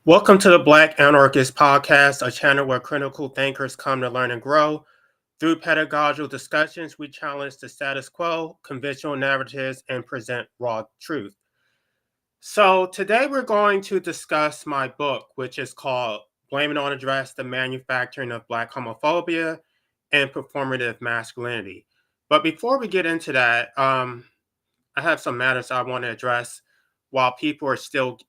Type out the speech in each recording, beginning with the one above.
Welcome to the Black Anarchist Podcast, a channel where critical thinkers come to learn and grow. Through pedagogical discussions, we challenge the status quo, conventional narratives, and present raw truth. So, today we're going to discuss my book, which is called Blame It on Address The Manufacturing of Black Homophobia and Performative Masculinity. But before we get into that, I have some matters I want to address while people are still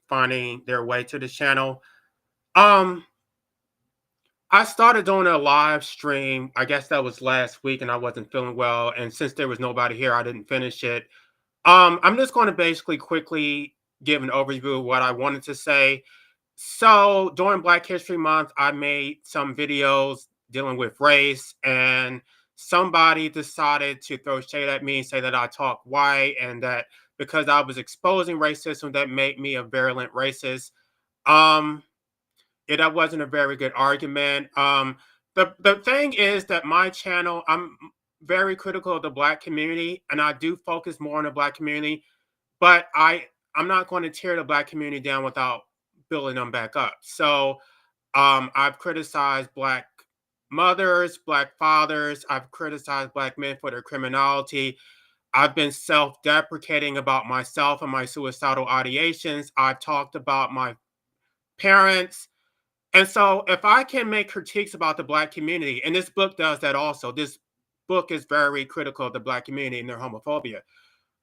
finding their way to the channel. Um, I started doing a live stream. I guess that was last week, and I wasn't feeling well. And since there was nobody here, I didn't finish it. I'm just going to basically quickly give an overview of what I wanted to say. So during Black History Month, I made some videos dealing with race, and somebody decided to throw shade at me and say that I talk white, and that because I was exposing racism, that made me a virulent racist. Um, that wasn't a very good argument. The thing is that my channel, I'm very critical of the Black community, and I do focus more on the Black community. But I'm not going to tear the Black community down without building them back up. So I've criticized Black mothers, Black fathers. I've criticized Black men for their criminality. I've been self-deprecating about myself and my suicidal ideations. I've talked about my parents. And so if I can make critiques about the Black community, and this book does that also, this book is very critical of the Black community and their homophobia.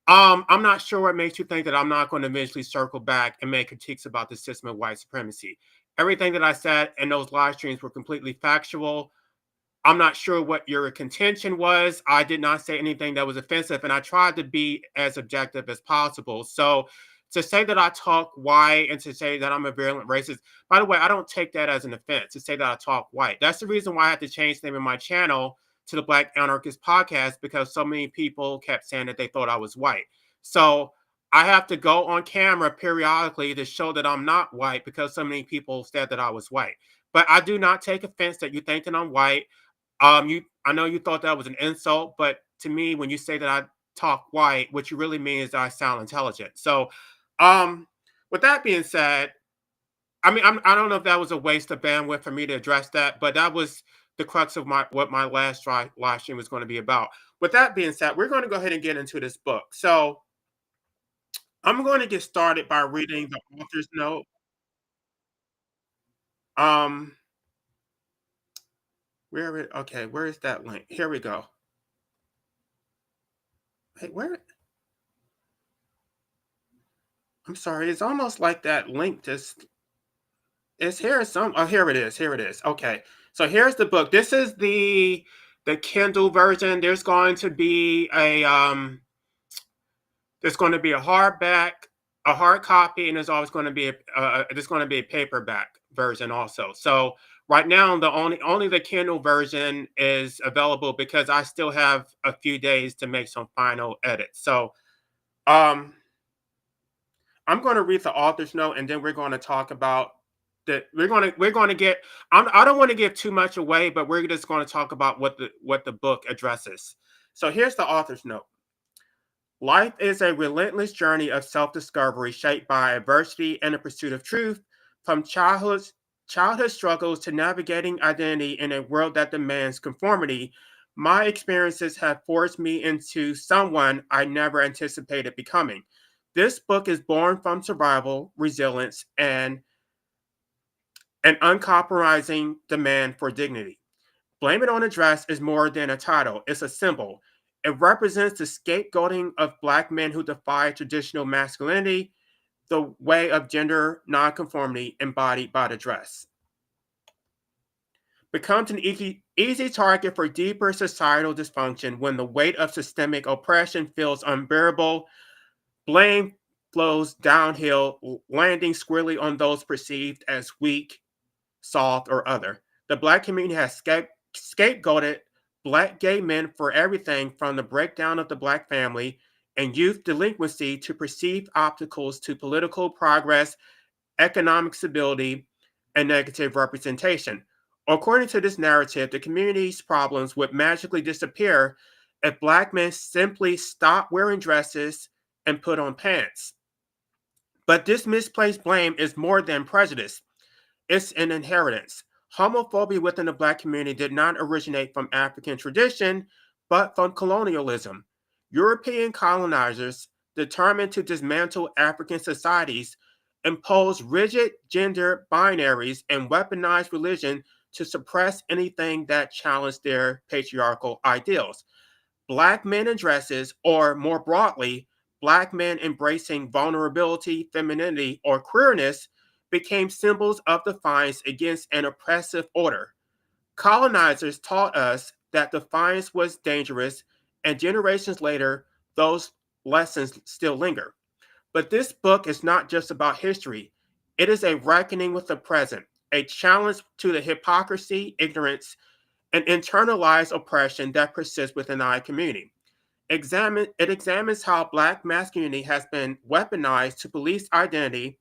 I'm not sure what makes you think that I'm not going to eventually circle back and make critiques about the system of white supremacy. Everything that I said in those live streams were completely factual. I'm not sure what your contention was. I did not say anything that was offensive, and I tried to be as objective as possible. So to say that I talk white and to say that I'm a virulent racist, by the way, I don't take that as an offense to say that I talk white. That's the reason why I had to change the name of my channel to the Black Anarchist Podcast, because so many people kept saying that they thought I was white. So I have to go on camera periodically to show that I'm not white because so many people said that I was white. But I do not take offense that you think that I'm white. I know you thought that was an insult, but to me, when you say that I talk white, what you really mean is that I sound intelligent. So, um, with that being said, I don't know if that was a waste of bandwidth for me to address that, but that was the crux of my what my last live stream was going to be about. With that being said, we're going to go ahead and get into this book. So, I'm going to get started by reading the author's note. Um, okay, where is that link? Here we go. Hey, where I'm sorry, it's almost like that link just is here some oh here it is. Here it is. Okay. So here's the book. This is the Kindle version. There's going to be a hardback, a hard copy, and there's going to be a paperback version also. So right now the only the Kindle version is available because I still have a few days to make some final edits. So um I'm going to read the author's note, and then we're going to talk about that. We're going to get. I don't want to give too much away, but we're just going to talk about what the book addresses. So here's the author's note. Life is a relentless journey of self-discovery shaped by adversity and the pursuit of truth, from childhood struggles to navigating identity in a world that demands conformity. My experiences have forced me into someone I never anticipated becoming. This book is born from survival, resilience, and an uncompromising demand for dignity. Blame It on a Dress is more than a title, it's a symbol. It represents the scapegoating of Black men who defy traditional masculinity, the way of gender nonconformity embodied by the dress. Becomes an easy target for deeper societal dysfunction when the weight of systemic oppression feels unbearable. Blame flows downhill, landing squarely on those perceived as weak, soft, or other. The Black community has scapegoated Black gay men for everything from the breakdown of the Black family and youth delinquency to perceived obstacles to political progress, economic stability, and negative representation. According to this narrative, the community's problems would magically disappear if Black men simply stopped wearing dresses and put on pants. But this misplaced blame is more than prejudice, it's an inheritance. Homophobia within the Black community did not originate from African tradition, but from colonialism. European colonizers, determined to dismantle African societies, imposed rigid gender binaries and weaponized religion to suppress anything that challenged their patriarchal ideals. Black men in dresses, or more broadly, Black men embracing vulnerability, femininity, or queerness, became symbols of defiance against an oppressive order. Colonizers taught us that defiance was dangerous, and generations later, those lessons still linger. But this book is not just about history, it is a reckoning with the present, a challenge to the hypocrisy, ignorance, and internalized oppression that persists within our community. It examines how Black masculinity has been weaponized to police identity,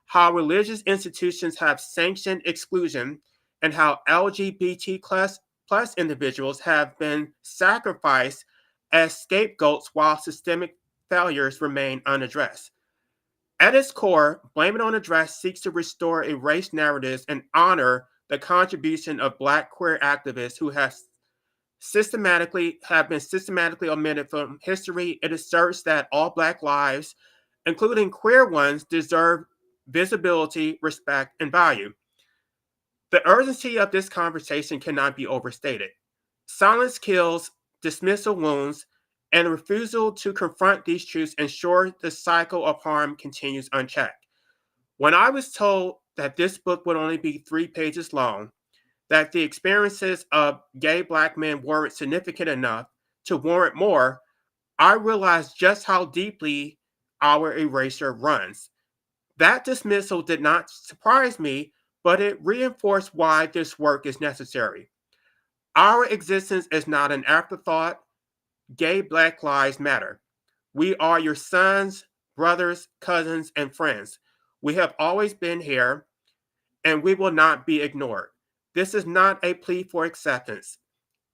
how religious institutions have sanctioned exclusion, and how LGBT plus individuals have been sacrificed as scapegoats while systemic failures remain unaddressed. At its core, Blame It on the Dress seeks to restore erased narratives and honor the contribution of Black queer activists who have been systematically omitted from history. It asserts that all Black lives, including queer ones, deserve visibility, respect, and value. The urgency of this conversation cannot be overstated. Silence kills, dismissal wounds, and the refusal to confront these truths ensure the cycle of harm continues unchecked. When I was told that this book would only be 3 pages long, that the experiences of gay Black men weren't significant enough to warrant more, I realized just how deeply our erasure runs. That dismissal did not surprise me, but it reinforced why this work is necessary. Our existence is not an afterthought. Gay Black lives matter. We are your sons, brothers, cousins, and friends. We have always been here, and we will not be ignored. This is not a plea for acceptance.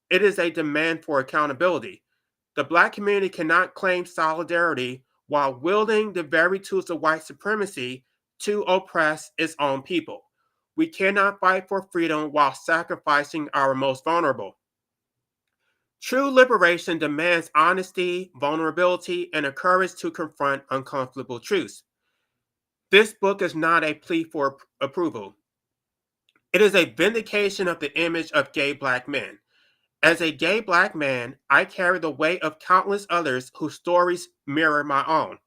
It is a demand for accountability. The Black community cannot claim solidarity while wielding the very tools of white supremacy to oppress its own people. We cannot fight for freedom while sacrificing our most vulnerable. True liberation demands honesty, vulnerability, and a courage to confront uncomfortable truths. This book is not a plea for approval. It is a vindication of the image of gay Black men. As a gay Black man, I carry the weight of countless others whose stories mirror my own.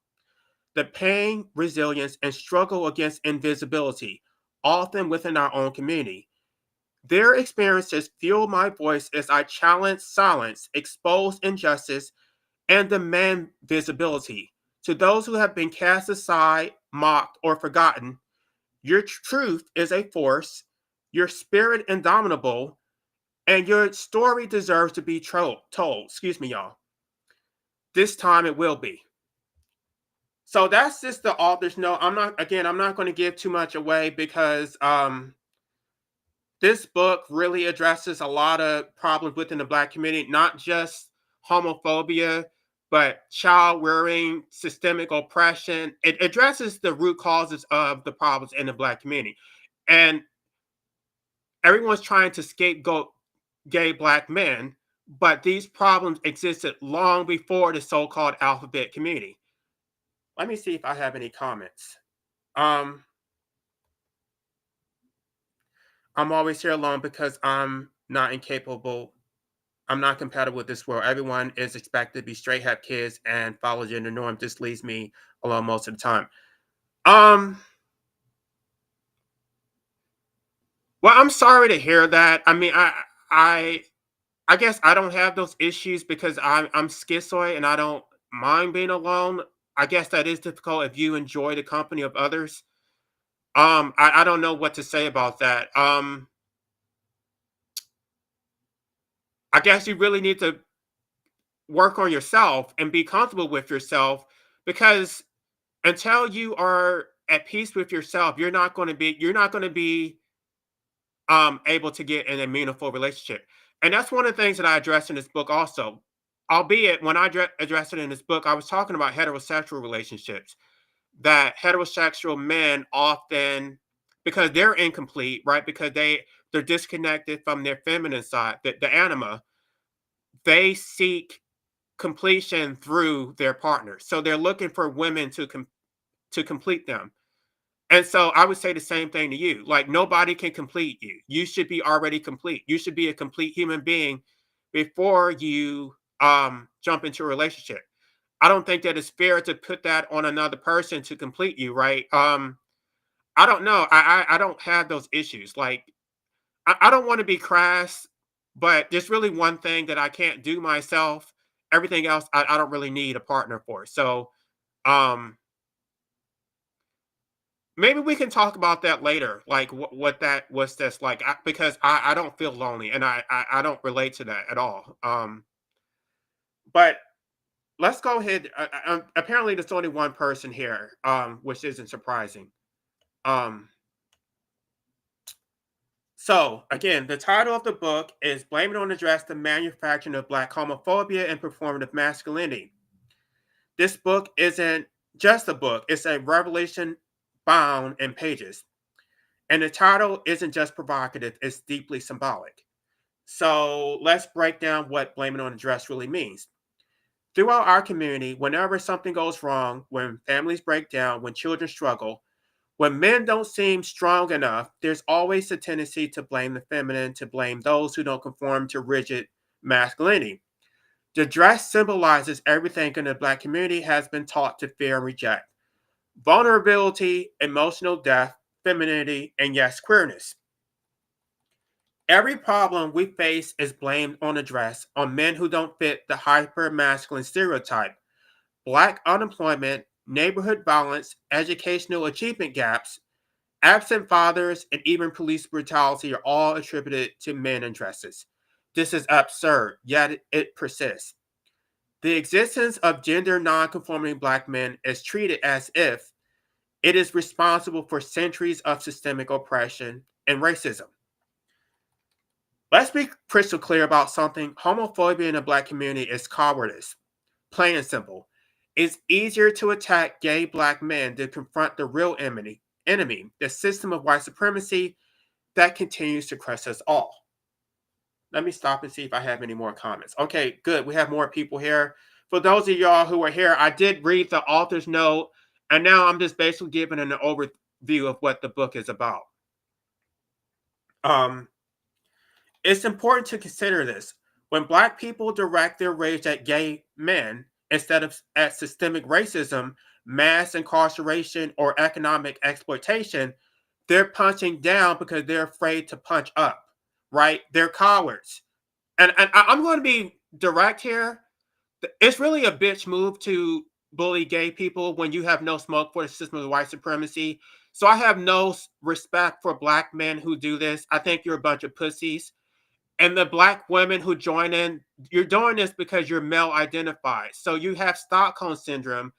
The pain, resilience, and struggle against invisibility, often within our own community. Their experiences fuel my voice as I challenge silence, expose injustice, and demand visibility. To those who have been cast aside, mocked, or forgotten, your truth is a force, your spirit indomitable, and your story deserves to be told. Excuse me, y'all. This time it will be. So that's just the author's note. I'm not going to give too much away because this book really addresses a lot of problems within the Black community, not just homophobia, but child rearing, systemic oppression. It addresses the root causes of the problems in the Black community. And everyone's trying to scapegoat gay Black men, but these problems existed long before the so-called alphabet community. Let me see if I have any comments. Um, I'm always here alone because I'm not compatible with this world. Everyone is expected to be straight, have kids, and follow gender norms. This leaves me alone most of the time. Um, well, I'm sorry to hear that. I, I guess I don't have those issues because I'm schizoid and I don't mind being alone. I guess that is difficult if you enjoy the company of others. I don't know what to say about that. I guess you really need to work on yourself and be comfortable with yourself because until you are at peace with yourself, you're not going to be able to get in a meaningful relationship. And that's one of the things that I address in this book also. Albeit when I addressed it in this book, I was talking about heterosexual relationships. that heterosexual men often, because they're incomplete, right? Because they're disconnected from their feminine side, the anima, they seek completion through their partners. So they're looking for women to complete them. And so I would say the same thing to you. Like nobody can complete you. You should be already complete. You should be a complete human being before you jump into a relationship. I don't think that it's fair to put that on another person to complete you, right? I don't know. I don't have those issues. Like I don't want to be crass, but there's really one thing that I can't do myself. Everything else I don't really need a partner for. So um maybe we can talk about that later, like what that was that's like, because I don't feel lonely, and I don't relate to that at all. But let's go ahead. Apparently, there's only one person here, which isn't surprising. Um, so again, the title of the book is "Blame It on the Dress: The Manufacturing of Black Homophobia and Performative Masculinity." This book isn't just a book; it's a revelation bound in pages. And the title isn't just provocative, it's deeply symbolic. So let's break down what blaming on the dress really means. Throughout our community, whenever something goes wrong, when families break down, when children struggle, when men don't seem strong enough, there's always a tendency to blame the feminine, to blame those who don't conform to rigid masculinity. The dress symbolizes everything in the Black community has been taught to fear and reject: vulnerability, emotional depth, femininity, and yes, queerness. Every problem we face is blamed on the dress, on men who don't fit the hyper masculine stereotype. Black unemployment, neighborhood violence, educational achievement gaps, absent fathers, and even police brutality are all attributed to men in dresses. This is absurd, yet it persists. The existence of gender nonconforming Black men is treated as if it is responsible for centuries of systemic oppression and racism. Let's be crystal clear about something. Homophobia in the Black community is cowardice, plain and simple. It's easier to attack gay Black men than confront the real enemy, the system of white supremacy that continues to crush us all. Let me stop and see if I have any more comments. Okay, good. We have more people here. For those of y'all who are here, I did read the author's note, and now I'm just basically giving an overview of what the book is about. Um, It's important to consider this. When Black people direct their rage at gay men instead of at systemic racism, mass incarceration, or economic exploitation, they're punching down because they're afraid to punch up, right? They're cowards. And I'm going to be direct here. It's really a bitch move to bully gay people when you have no smoke for the system of white supremacy. So I have no respect for Black men who do this. I think you're a bunch of pussies. And the Black women who join in, you're doing this because you're male identified. So you have Stockholm syndrome,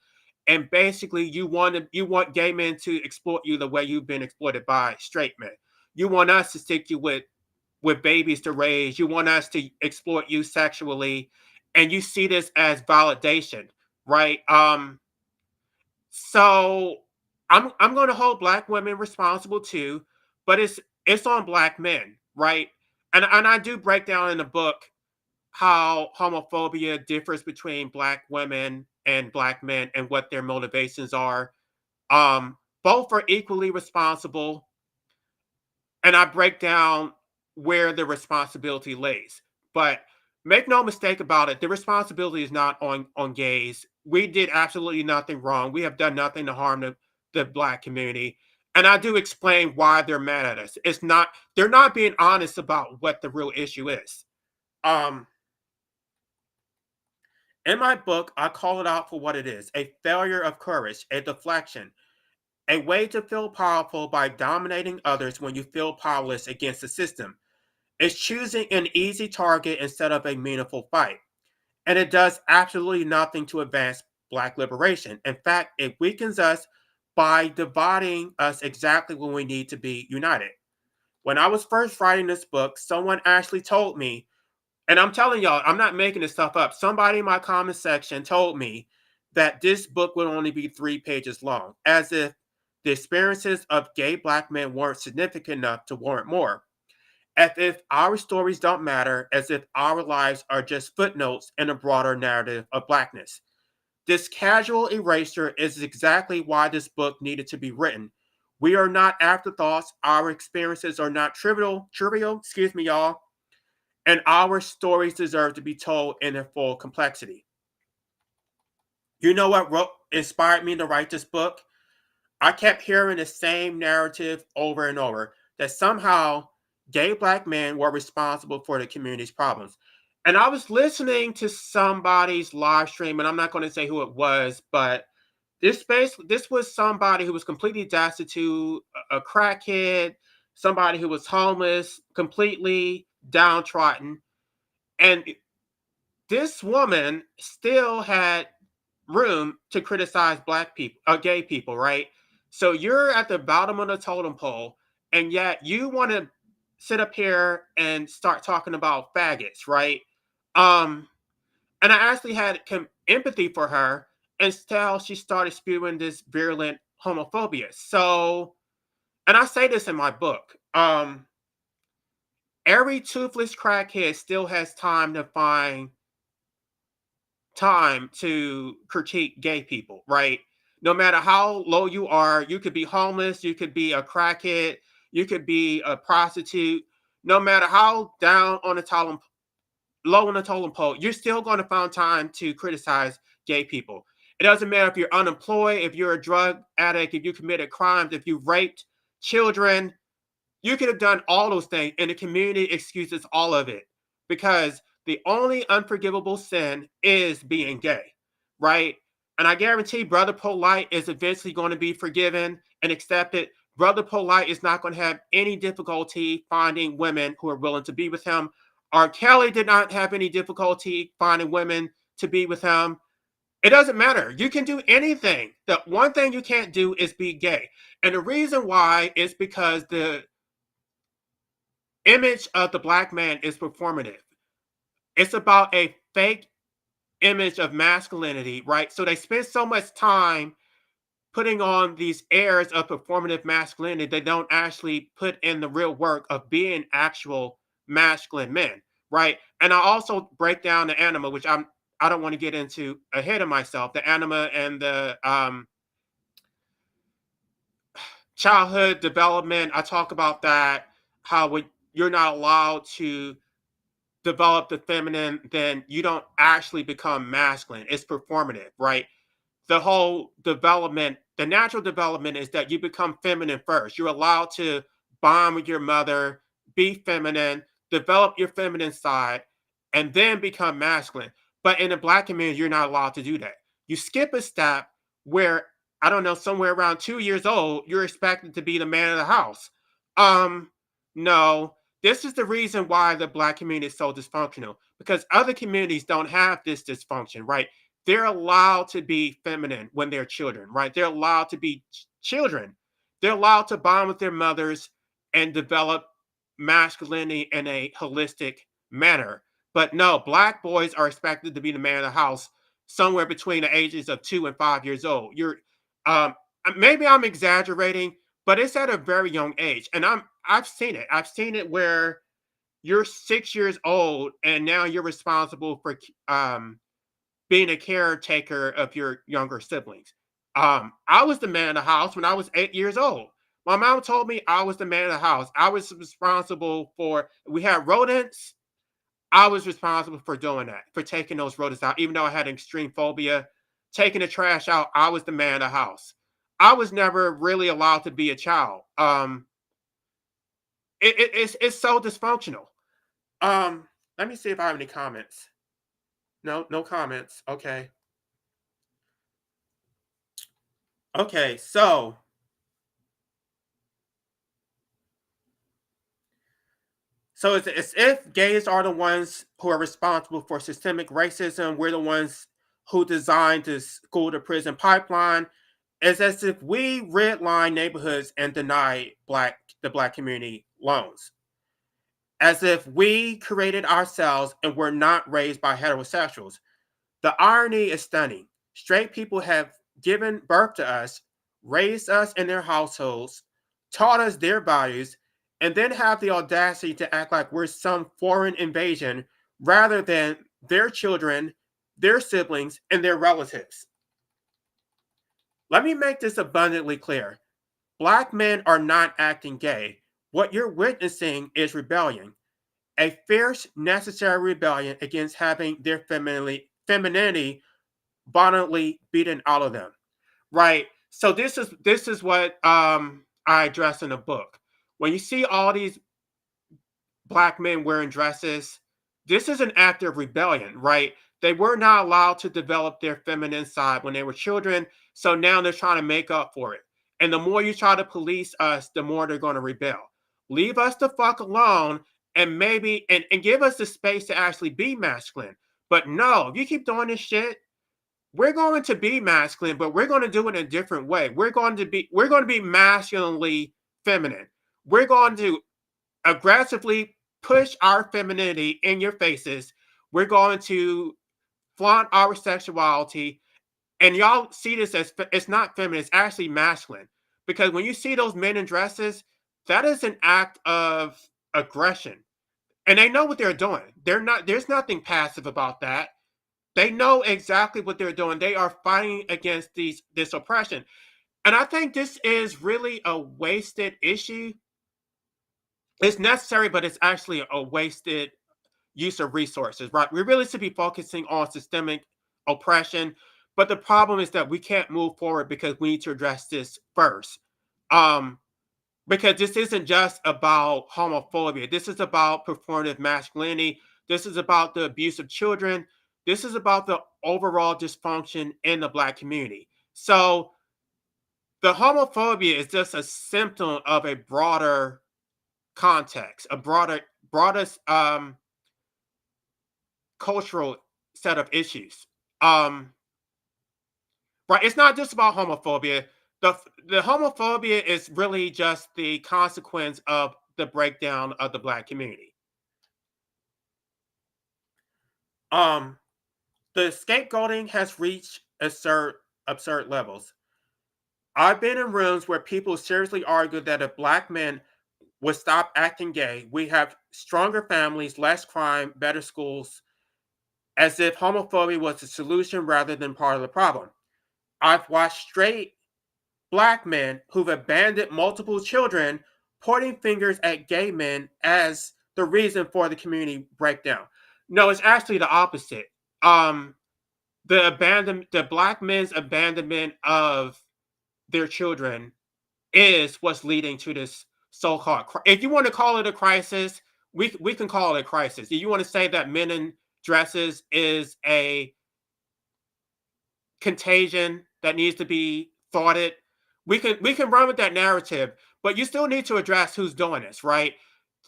and basically you want gay men to exploit you the way you've been exploited by straight men. You want us to stick you with babies to raise. You want us to exploit you sexually, and you see this as validation, right? So I'm going to hold Black women responsible too, but it's on Black men, right? And I do break down in the book how homophobia differs between Black women and Black men and what their motivations are. Both are equally responsible, and I break down where the responsibility lays. But make no mistake about it, the responsibility is not on gays. We did absolutely nothing wrong. We have done nothing to harm the Black community. And I do explain why they're mad at us. It's not They're not being honest about what the real issue is. Um, in my book, I call it out for what it is: a failure of courage, a deflection, a way to feel powerful by dominating others when you feel powerless against the system. It's choosing an easy target instead of a meaningful fight. And it does absolutely nothing to advance Black liberation. In fact, it weakens us by dividing us exactly when we need to be united. When I was first writing this book, someone actually told me, and I'm telling y'all, I'm not making this stuff up. Somebody in my comment section told me that this book would only be 3 pages long, as if the experiences of gay black men weren't significant enough to warrant more, as if our stories don't matter, as if our lives are just footnotes in a broader narrative of blackness. This casual erasure is exactly why this book needed to be written. We are not afterthoughts. Our experiences are not trivial, excuse me, y'all, and our stories deserve to be told in their full complexity. You know what inspired me to write this book? I kept hearing the same narrative over and over that somehow gay black men were responsible for the community's problems. And I was listening to somebody's live stream, and I'm not going to say who it was, but this was somebody who was completely destitute, a crackhead, somebody who was homeless, completely downtrodden, and this woman still had room to criticize black people, gay people, right? So you're at the bottom of the totem pole, and yet you want to sit up here and start talking about faggots, right? Um, and I actually had empathy for her until she started spewing this virulent homophobia. So, and I say this in my book. Every toothless crackhead still has time to critique gay people, right? No matter how low you are, you could be homeless, you could be a crackhead, you could be a prostitute. No matter how down on the low on the totem pole, you're still going to find time to criticize gay people. It doesn't matter if you're unemployed, if you're a drug addict, if you committed crimes, if you raped children, you could have done all those things, and the community excuses all of it because the only unforgivable sin is being gay, right? And I guarantee Brother Polite is eventually going to be forgiven and accepted. Brother Polite is not going to have any difficulty finding women who are willing to be with him. R. Kelly did not have any difficulty finding women to be with him. It doesn't matter. You can do anything. The one thing you can't do is be gay. And the reason why is because the image of the black man is performative. It's about a fake image of masculinity, right? So they spend so much time putting on these airs of performative masculinity, they don't actually put in the real work of being actual masculine men, right? And I also break down the anima, which I don't want to get into ahead of myself, the anima and the childhood development. I talk about that, how you're not allowed to develop the feminine, then you don't actually become masculine. It's performative, right? The whole development, the natural development is that you become feminine first. You're allowed to bond with your mother, be feminine, develop your feminine side, and then become masculine. But in the black community, you're not allowed to do that. You skip a step where, I don't know, somewhere around 2 years old, you're expected to be the man of the house. Um, no, this is the reason why the black community is so dysfunctional because other communities don't have this dysfunction, right? They're allowed to be feminine when they're children, right? They're allowed to be children. They're allowed to bond with their mothers and develop masculinity in a holistic manner. But no, black boys are expected to be the man of the house somewhere between the ages of 2 and 5 years old. Um, maybe I'm exaggerating, but it's at a very young age, and I've seen it. I've seen it where you're 6 years old and now you're responsible for being a caretaker of your younger siblings. I was the man of the house when I was 8 years old. My mom told me I was the man of the house. I was responsible for, we had rodents. I was responsible for doing that, for taking those rodents out. Even though I had an extreme phobia, taking the trash out, I was the man of the house. I was never really allowed to be a child. It's so dysfunctional. Um, Let me see if I have any comments. No, no comments. Okay. Okay, so it's if gays are the ones who are responsible for systemic racism, we're the ones who designed the school to prison pipeline. It's as if we redline neighborhoods and deny the black community loans. As if we created ourselves and were not raised by heterosexuals. The irony is stunning. Straight people have given birth to us, raised us in their households, taught us their values, and then have the audacity to act like we're some foreign invasion rather than their children, their siblings, and their relatives. Let me make this abundantly clear. Black men are not acting gay. What you're witnessing is rebellion, a fierce, necessary rebellion against having their femininity violently beaten out of them. Right. So this is what I address in the book. When you see all these black men wearing dresses, this is an act of rebellion, right? They were not allowed to develop their feminine side when they were children, so now they're trying to make up for it. And the more you try to police us, the more they're going to rebel. Leave us the fuck alone and maybe and give us the space to actually be masculine. But no, if you keep doing this shit, we're going to be masculine, but we're going to do it in a different way. We're going to be masculinely feminine. We're going to aggressively push our femininity in your faces. We're going to flaunt our sexuality. And y'all see this as it's not feminine, it's actually masculine. Because when you see those men in dresses, that is an act of aggression. And they know what they're doing. There's nothing passive about that. They know exactly what they're doing. They are fighting against this oppression. And I think this is really a wasted issue. It's necessary, but it's actually a wasted use of resources, right? We really should be focusing on systemic oppression, but the problem is that we can't move forward because we need to address this first. Um, because this isn't just about homophobia. This is about performative masculinity. This is about the abuse of children. This is about the overall dysfunction in the Black community. So the homophobia is just a symptom of a broader context, a broader cultural set of issues. Um, right? It's not just about homophobia. The homophobia is really just the consequence of the breakdown of the Black community. Um, the scapegoating has reached absurd levels. I've been in rooms where people seriously argue that if Black men would stop acting gay, we have stronger families, less crime, better schools, as if homophobia was the solution rather than part of the problem. I've watched straight Black men who've abandoned multiple children pointing fingers at gay men as the reason for the community breakdown. No, it's actually the opposite. Um, the Black men's abandonment of their children is what's leading to this so-called. If you want to call it a crisis, we can call it a crisis. If you want to say that men in dresses is a contagion that needs to be thwarted, we can run with that narrative, but you still need to address who's doing this, right?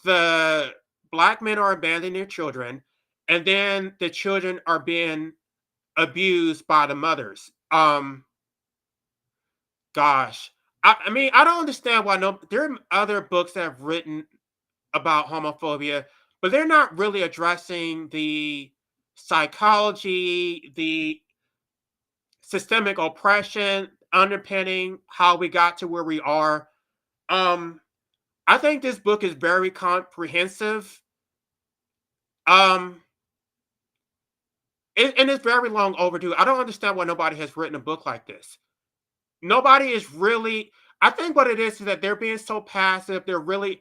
The Black men are abandoning their children, and then the children are being abused by the mothers. Gosh, I mean, I don't understand why no. There are other books that have written about homophobia, but they're not really addressing the psychology, the systemic oppression underpinning how we got to where we are. Um, I think this book is very comprehensive. Um, and it's very long overdue. I don't understand why nobody has written a book like this. Nobody is really. I think what it is that they're being so passive. They're really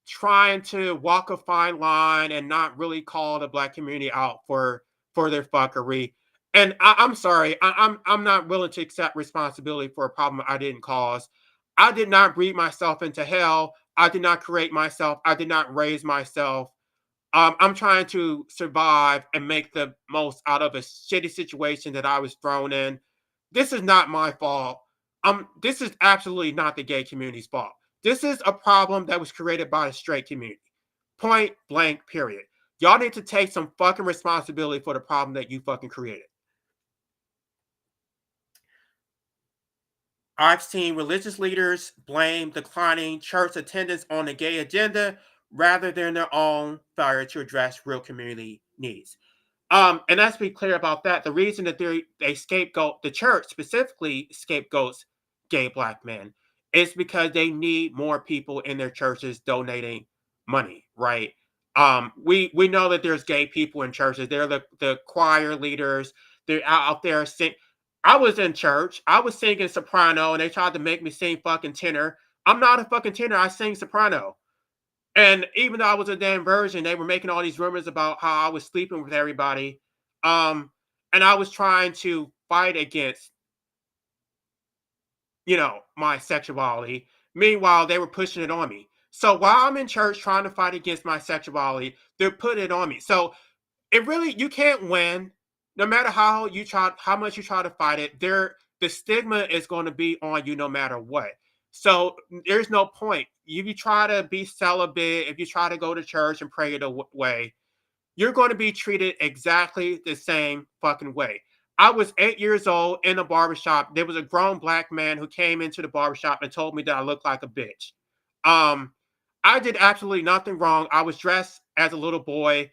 trying to walk a fine line and not really call the Black community out for their fuckery. And I'm sorry, I'm not willing to accept responsibility for a problem I didn't cause. I did not breed myself into hell. I did not create myself. I did not raise myself. I'm trying to survive and make the most out of a shitty situation that I was thrown in. This is not my fault. This is absolutely not the gay community's fault. This is a problem that was created by the straight community. Point blank, period. Y'all need to take some fucking responsibility for the problem that you fucking created. I've seen religious leaders blame declining church attendance on the gay agenda rather than their own failure to address real community needs. And let's be clear about that. The reason that they scapegoat the church specifically scapegoats gay black men is because they need more people in their churches donating money, right? We know that there's gay people in churches. They're the choir leaders. They're out there sing. I was in church. I was singing soprano, and they tried to make me sing fucking tenor. I'm not a fucking tenor. I sing soprano. And even though I was a damn virgin, they were making all these rumors about how I was sleeping with everybody. Um, and I was trying to fight against, my sexuality. Meanwhile, they were pushing it on me. So while I'm in church trying to fight against my sexuality, they're putting it on me. So it really, you can't win, no matter how much you try to fight it. The stigma is going to be on you no matter what. So there's no point. If you try to be celibate, if you try to go to church and pray it away, you're going to be treated exactly the same fucking way. I was 8 years old in a barbershop. There was a grown black man who came into the barbershop and told me that I looked like a bitch. Um, I did absolutely nothing wrong. I was dressed as a little boy.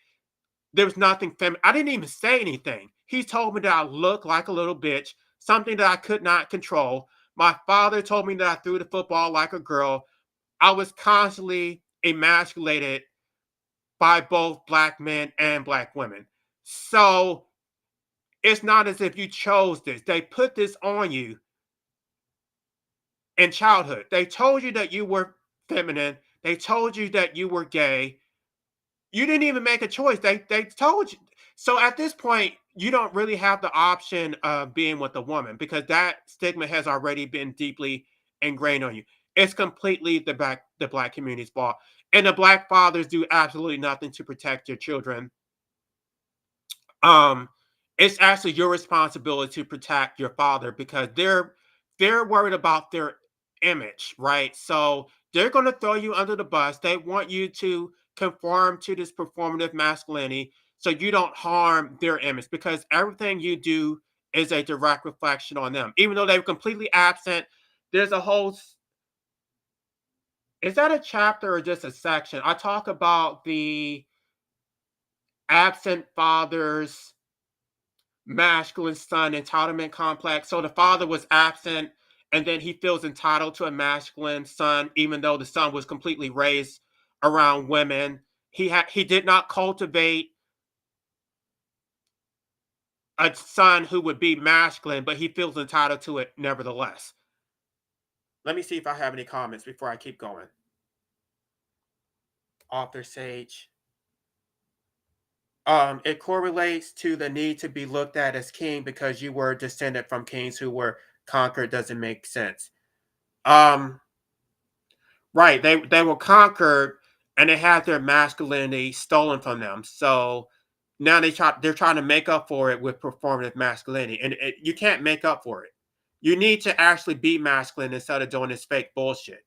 There was nothing feminine. I didn't even say anything. He told me that I looked like a little bitch, something that I could not control. My father told me that I threw the football like a girl. I was constantly emasculated by both black men and black women. So it's not as if you chose this. They put this on you in childhood. They told you that you were feminine. They told you that you were gay. You didn't even make a choice. They told you. So at this point, you don't really have the option of being with a woman because that stigma has already been deeply ingrained on you. It's completely the black community's fault. And the black fathers do absolutely nothing to protect your children. um it's actually your responsibility to protect your father because they're worried about their image, right? So they're going to throw you under the bus. They want you to conform to this performative masculinity so you don't harm their image because everything you do is a direct reflection on them even though they're completely absent. There's a whole Is that a chapter or just a section? I talk about the absent fathers masculine son entitlement complex. So the father was absent, and then he feels entitled to a masculine son, even though the son was completely raised around women. He did not cultivate a son who would be masculine, but he feels entitled to it nevertheless. Let me see if I have any comments before I keep going. Author Sage. It correlates to the need to be looked at as king because you were descended from kings who were conquered. Doesn't make sense. Um, Right, they were conquered and they had their masculinity stolen from them. So now they're trying to make up for it with performative masculinity, and you can't make up for it. You need to actually be masculine instead of doing this fake bullshit.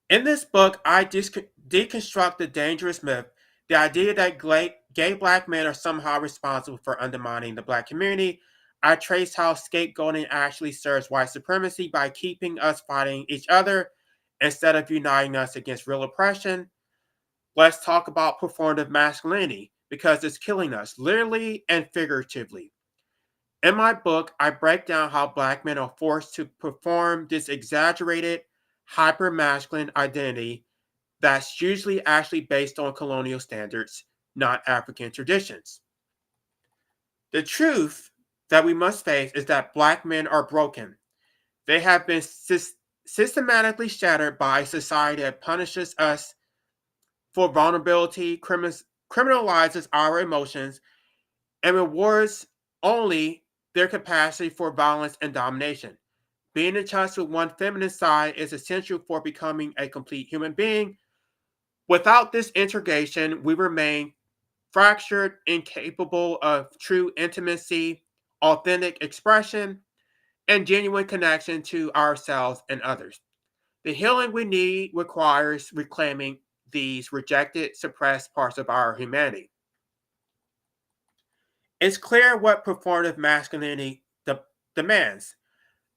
In this book, I deconstruct the dangerous myth, the idea that gay black men are somehow responsible for undermining the black community. I trace how scapegoating actually serves white supremacy by keeping us fighting each other instead of uniting us against real oppression. Let's talk about performative masculinity because it's killing us, literally and figuratively. In my book, I break down how black men are forced to perform this exaggerated, hyper masculine identity that's usually actually based on colonial standards, not African traditions. The truth that we must face is that black men are broken. They have been systematically shattered by a society that punishes us for vulnerability, criminalizes our emotions, and rewards only their capacity for violence and domination. Being in touch with one feminine side is essential for becoming a complete human being. Without this integration, we remain fractured, incapable of true intimacy, authentic expression, and genuine connection to ourselves and others. The healing we need requires reclaiming these rejected, suppressed parts of our humanity. It's clear what performative masculinity demands: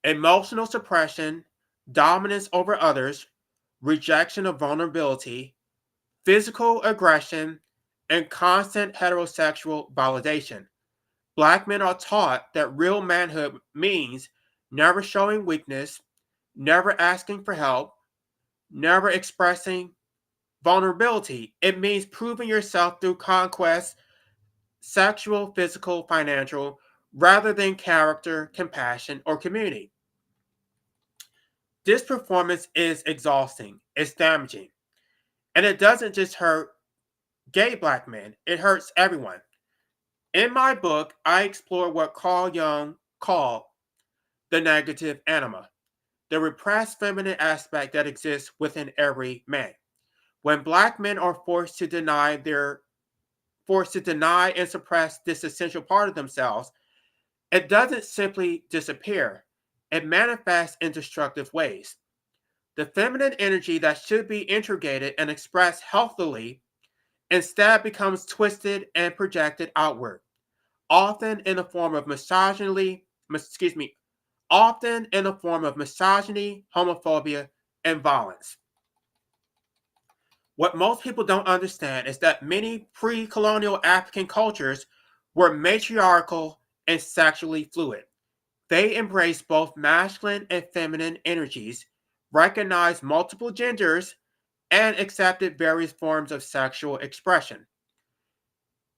emotional suppression, dominance over others, rejection of vulnerability, physical aggression, and constant heterosexual validation. Black men are taught that real manhood means never showing weakness, never asking for help, never expressing vulnerability. It means proving yourself through conquest, sexual, physical, financial, rather than character, compassion, or community. This performance is exhausting, it's damaging, and it doesn't just hurt gay black men, it hurts everyone. In my book, I explore what Carl Jung called the negative anima, the repressed feminine aspect that exists within every man. When black men are forced to deny and suppress this essential part of themselves, it doesn't simply disappear. It manifests in destructive ways. The feminine energy that should be integrated and expressed healthily instead becomes twisted and projected outward, often in the form of misogyny, homophobia, and violence. What most people don't understand is that many pre-colonial African cultures were matriarchal and sexually fluid. They embraced both masculine and feminine energies, recognized multiple genders, and accepted various forms of sexual expression.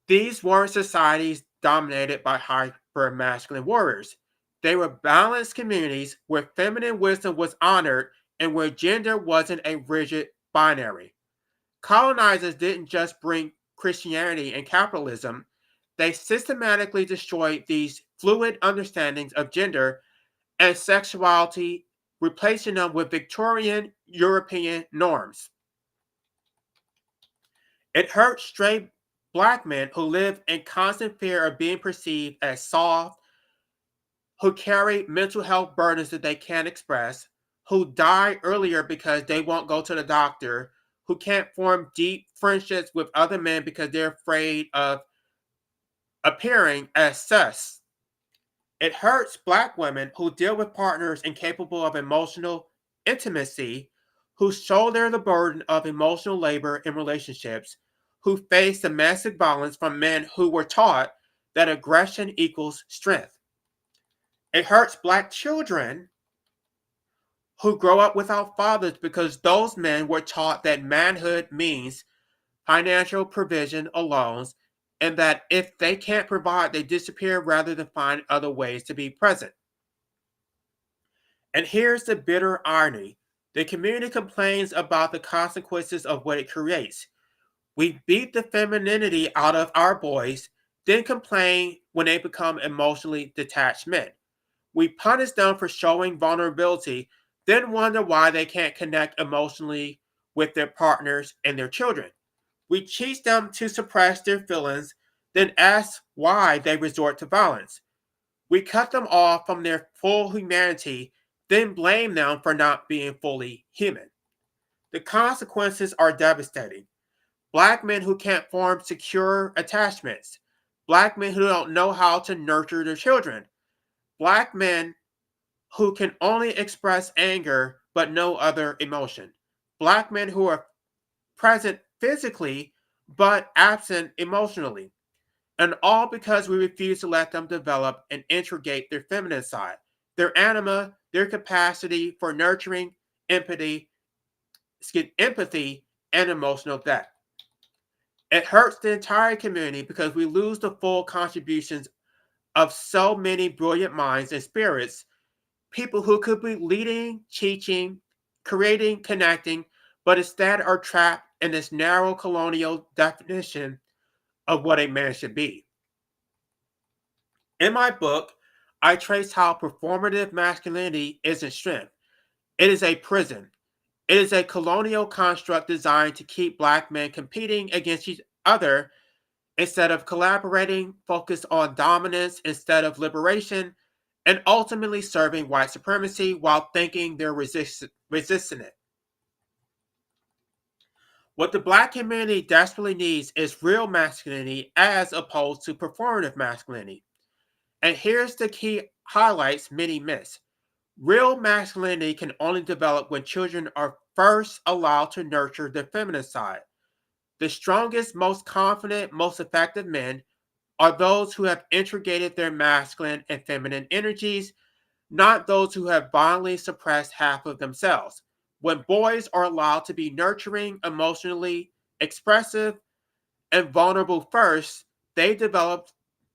These weren't societies dominated by hyper-masculine warriors. They were balanced communities where feminine wisdom was honored and where gender wasn't a rigid binary. Colonizers didn't just bring Christianity and capitalism, they systematically destroyed these fluid understandings of gender and sexuality, replacing them with Victorian European norms. It hurts straight black men who live in constant fear of being perceived as soft, who carry mental health burdens that they can't express, who die earlier because they won't go to the doctor, who can't form deep friendships with other men because they're afraid of appearing as sus. It hurts black women who deal with partners incapable of emotional intimacy, who shoulder the burden of emotional labor in relationships, who face domestic violence from men who were taught that aggression equals strength. It hurts black children who grow up without fathers because those men were taught that manhood means financial provision alone, and that if they can't provide, they disappear rather than find other ways to be present. And here's the bitter irony: the community complains about the consequences of what it creates. We beat the femininity out of our boys, then complain when they become emotionally detached men. We punish them for showing vulnerability, then wonder why they can't connect emotionally with their partners and their children. We teach them to suppress their feelings, then ask why they resort to violence. We cut them off from their full humanity, then blame them for not being fully human. The consequences are devastating. Black men who can't form secure attachments. Black men who don't know how to nurture their children. Black men who can only express anger but no other emotion. Black men who are present physically but absent emotionally. And all because we refuse to let them develop and integrate their feminine side, their anima, their capacity for nurturing, empathy, empathy, and emotional depth. It hurts the entire community because we lose the full contributions of so many brilliant minds and spirits, people who could be leading, teaching, creating, connecting, but instead are trapped in this narrow colonial definition of what a man should be. In my book, I trace how performative masculinity isn't strength. It is a prison. It is a colonial construct designed to keep black men competing against each other instead of collaborating, focused on dominance instead of liberation, and ultimately serving white supremacy while thinking they're resisting it. What the black community desperately needs is real masculinity as opposed to performative masculinity. And here's the key highlights many miss. Real masculinity can only develop when children are first allowed to nurture their feminine side. The strongest, most confident, most effective men are those who have integrated their masculine and feminine energies, not those who have violently suppressed half of themselves. When boys are allowed to be nurturing, emotionally expressive, and vulnerable first, they develop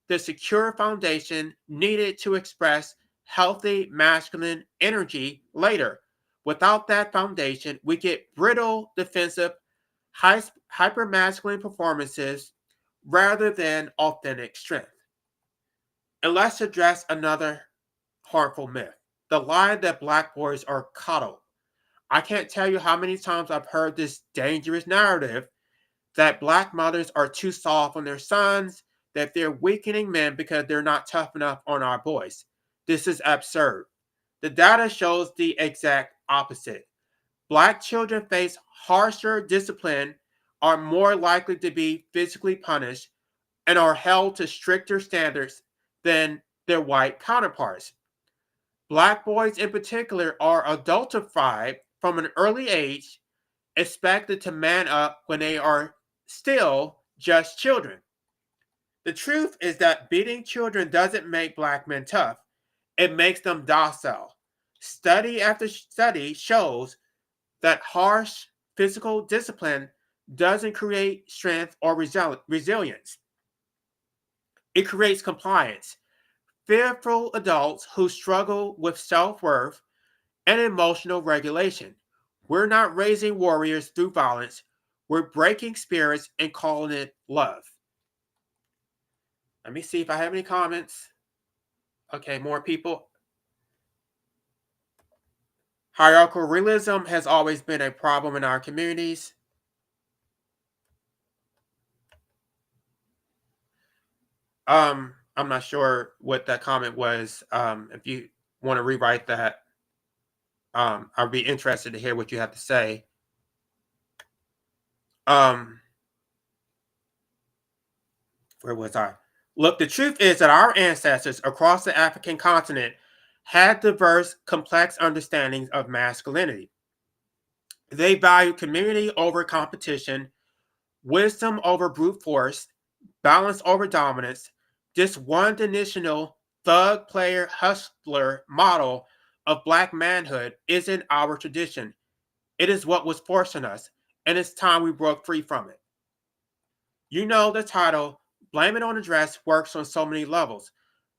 the secure foundation needed to express healthy masculine energy later. Without that foundation, we get brittle, defensive, hyper-masculine performances rather than authentic strength. And let's address another harmful myth, the lie that black boys are coddled. I can't tell you how many times I've heard this dangerous narrative that black mothers are too soft on their sons, that they're weakening men because they're not tough enough on our boys. This is absurd. The data shows the exact opposite. Black children face harsher discipline, are more likely to be physically punished, and are held to stricter standards than their white counterparts. Black boys, in particular, are adultified from an early age, expected to man up when they are still just children. The truth is that beating children doesn't make black men tough, it makes them docile. Study after study shows that harsh physical discipline doesn't create strength or resilience. It creates compliance. Fearful adults who struggle with self worth and emotional regulation. We're not raising warriors through violence, we're breaking spirits and calling it love. Let me see if I have any comments. Okay, more people. Hierarchical realism has always been a problem in our communities. I'm not sure what that comment was. If you want to rewrite that, I'd be interested to hear what you have to say. Um, where was I? Look, the truth is that our ancestors across the African continent had diverse, complex understandings of masculinity. They valued community over competition, wisdom over brute force, balance over dominance. This one dimensional thug player hustler model of black manhood isn't our tradition. It is what was forcing us, and it's time we broke free from it. You know, the title, Blame It on the Dress, works on so many levels.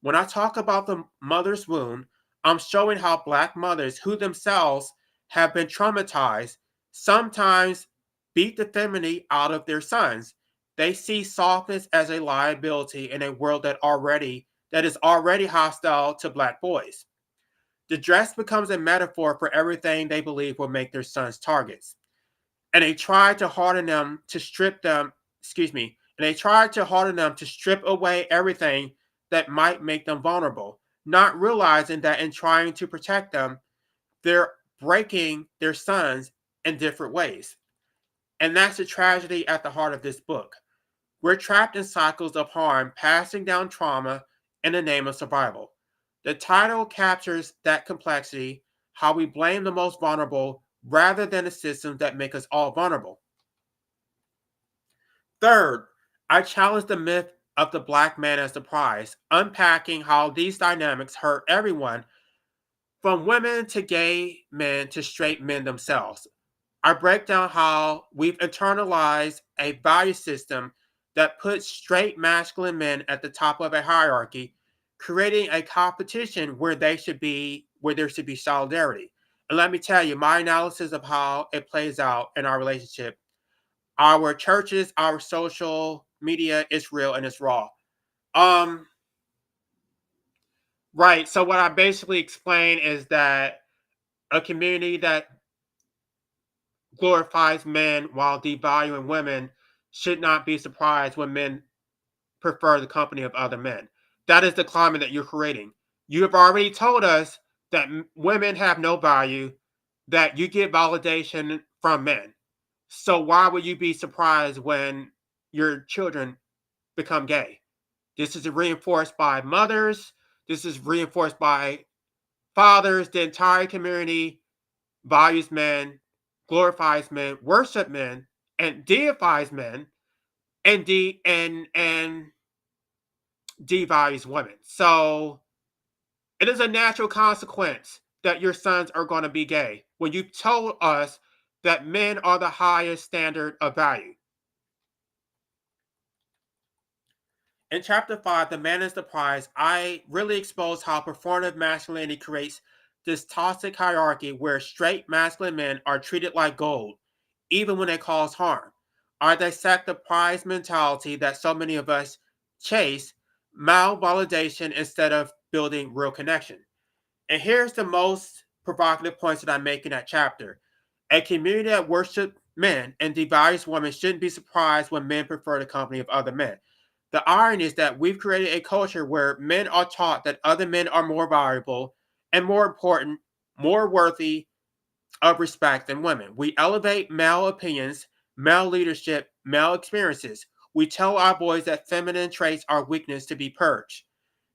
When I talk about the mother's wound, I'm showing how black mothers who themselves have been traumatized sometimes beat the femininity out of their sons. They see softness as a liability in a world that is already hostile to black boys. The dress becomes a metaphor for everything they believe will make their sons targets, and they tried to harden them to strip them, excuse me, and they tried to harden them to strip away everything that might make them vulnerable, not realizing that in trying to protect them, they're breaking their sons in different ways. And that's the tragedy at the heart of this book. We're trapped in cycles of harm, passing down trauma in the name of survival. The title captures that complexity, how we blame the most vulnerable rather than the systems that make us all vulnerable. Third, I challenge the myth of the black man as the prize, unpacking how these dynamics hurt everyone, from women to gay men to straight men themselves. I break down how we've internalized a value system that puts straight masculine men at the top of a hierarchy, creating a competition where there should be solidarity. And let me tell you, my analysis of how it plays out in our relationship, our churches, our social media, is real and it's raw. Um, right. So what I basically explain is that a community that glorifies men while devaluing women should not be surprised when men prefer the company of other men. That is the climate that you're creating. You have already told us that women have no value, that you get validation from men. So why would you be surprised when your children become gay? This is reinforced by mothers. This is reinforced by fathers. The entire community values men, glorifies men, worship men, and deifies men and devalues women. So it is a natural consequence that your sons are going to be gay when you told us that men are the highest standard of value. In chapter 5, The Man is the Prize, I really expose how performative masculinity creates this toxic hierarchy where straight masculine men are treated like gold, even when they cause harm. I dissect the prize mentality that so many of us chase, mal-validation instead of building real connection. And here's the most provocative points that I make in that chapter. A community that worships men and devalues women shouldn't be surprised when men prefer the company of other men. The irony is that we've created a culture where men are taught that other men are more valuable and more important, more worthy of respect than women. We elevate male opinions, male leadership, male experiences. We tell our boys that feminine traits are weakness to be purged.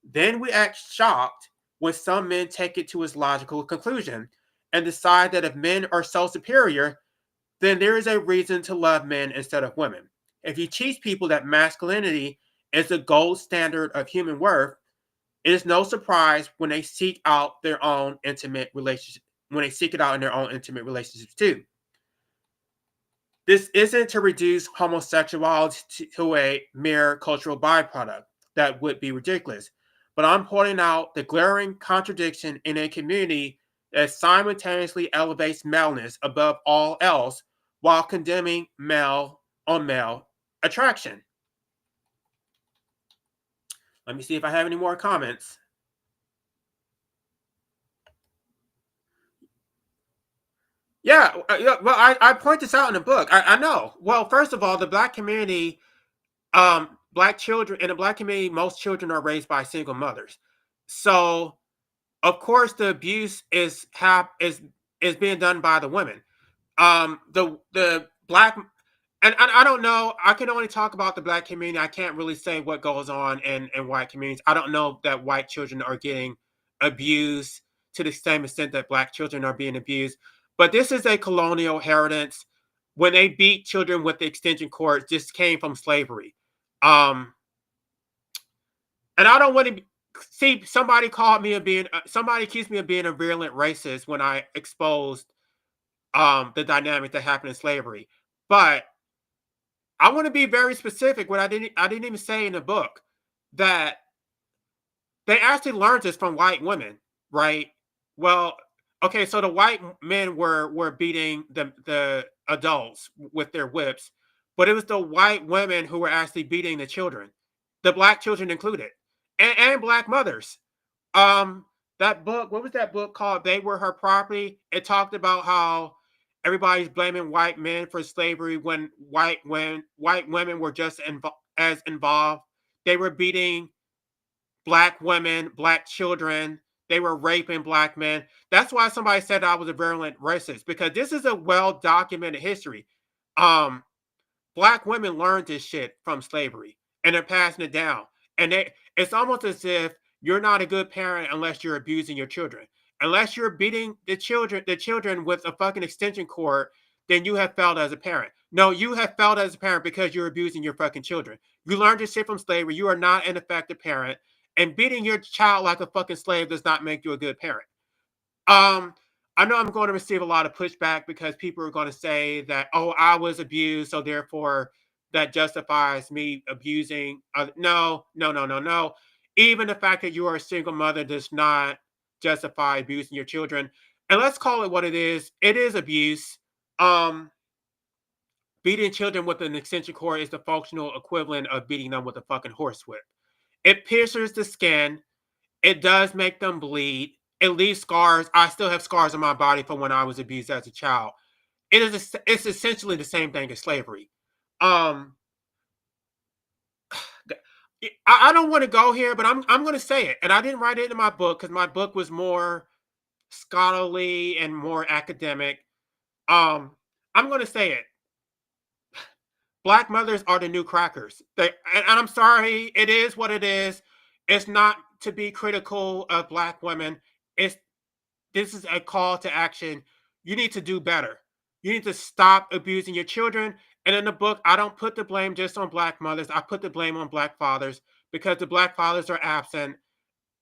Then we act shocked when some men take it to its logical conclusion and decide that if men are so superior, then there is a reason to love men instead of women. If you teach people that masculinity is the gold standard of human worth, it is no surprise when they seek out their own intimate relationship when they seek it out in their own intimate relationships too. This isn't to reduce homosexuality to a mere cultural byproduct. That would be ridiculous. But I'm pointing out the glaring contradiction in a community that simultaneously elevates maleness above all else while condemning male on male attraction. Let me see if I have any more comments. Yeah, well, I point this out in the book. I know. Well, first of all, the black community, black children in the black community, most children are raised by single mothers. So, of course, the abuse is being done by the women. The black and I don't know. I can only talk about the black community. I can't really say what goes on in white communities. I don't know that white children are getting abused to the same extent that black children are being abused. But this is a colonial inheritance. When they beat children with the extension cords, this came from slavery. Um, and I don't want to see somebody called me of being somebody accused me of being a virulent racist when I exposed the dynamic that happened in slavery. But I want to be very specific. What I didn't even say in the book that they actually learned this from white women, right? Well, okay, so the white men were beating the adults with their whips, but it was the white women who were actually beating the children, the black children included, and black mothers. Um, that book, what was that book called? They Were Her Property. It talked about how everybody's blaming white men for slavery when white women were just as involved. They were beating black women, black children. They were raping black men. That's why somebody said I was a virulent racist because this is a well documented history. Um, Black women learned this shit from slavery and they're passing it down. And it's almost as if you're not a good parent unless you're abusing your children. Unless you're beating the children with a fucking extension cord, then you have failed as a parent. No, you have failed as a parent because you're abusing your fucking children. You learned this shit from slavery. You are not an effective parent. And beating your child like a fucking slave does not make you a good parent. Um, I know I'm going to receive a lot of pushback because people are going to say that, oh, I was abused, so therefore that justifies me abusing. No, no, no, no, no. Even the fact that you are a single mother does not justify abusing your children. And let's call it what it is. It is abuse. Um, Beating children with an extension cord is the functional equivalent of beating them with a fucking horsewhip. It pierces the skin. It does make them bleed. It leaves scars. I still have scars on my body from when I was abused as a child. It's essentially the same thing as slavery. Um, I don't want to go here, but I'm going to say it. And I didn't write it in my book because my book was more scholarly and more academic. Um, I'm going to say it. Black mothers are the new crackers. And I'm sorry, it is what it is. It's not to be critical of black women. It's This is a call to action. You need to do better. You need to stop abusing your children And in the book, I don't put the blame just on black mothers. I put the blame on black fathers because the black fathers are absent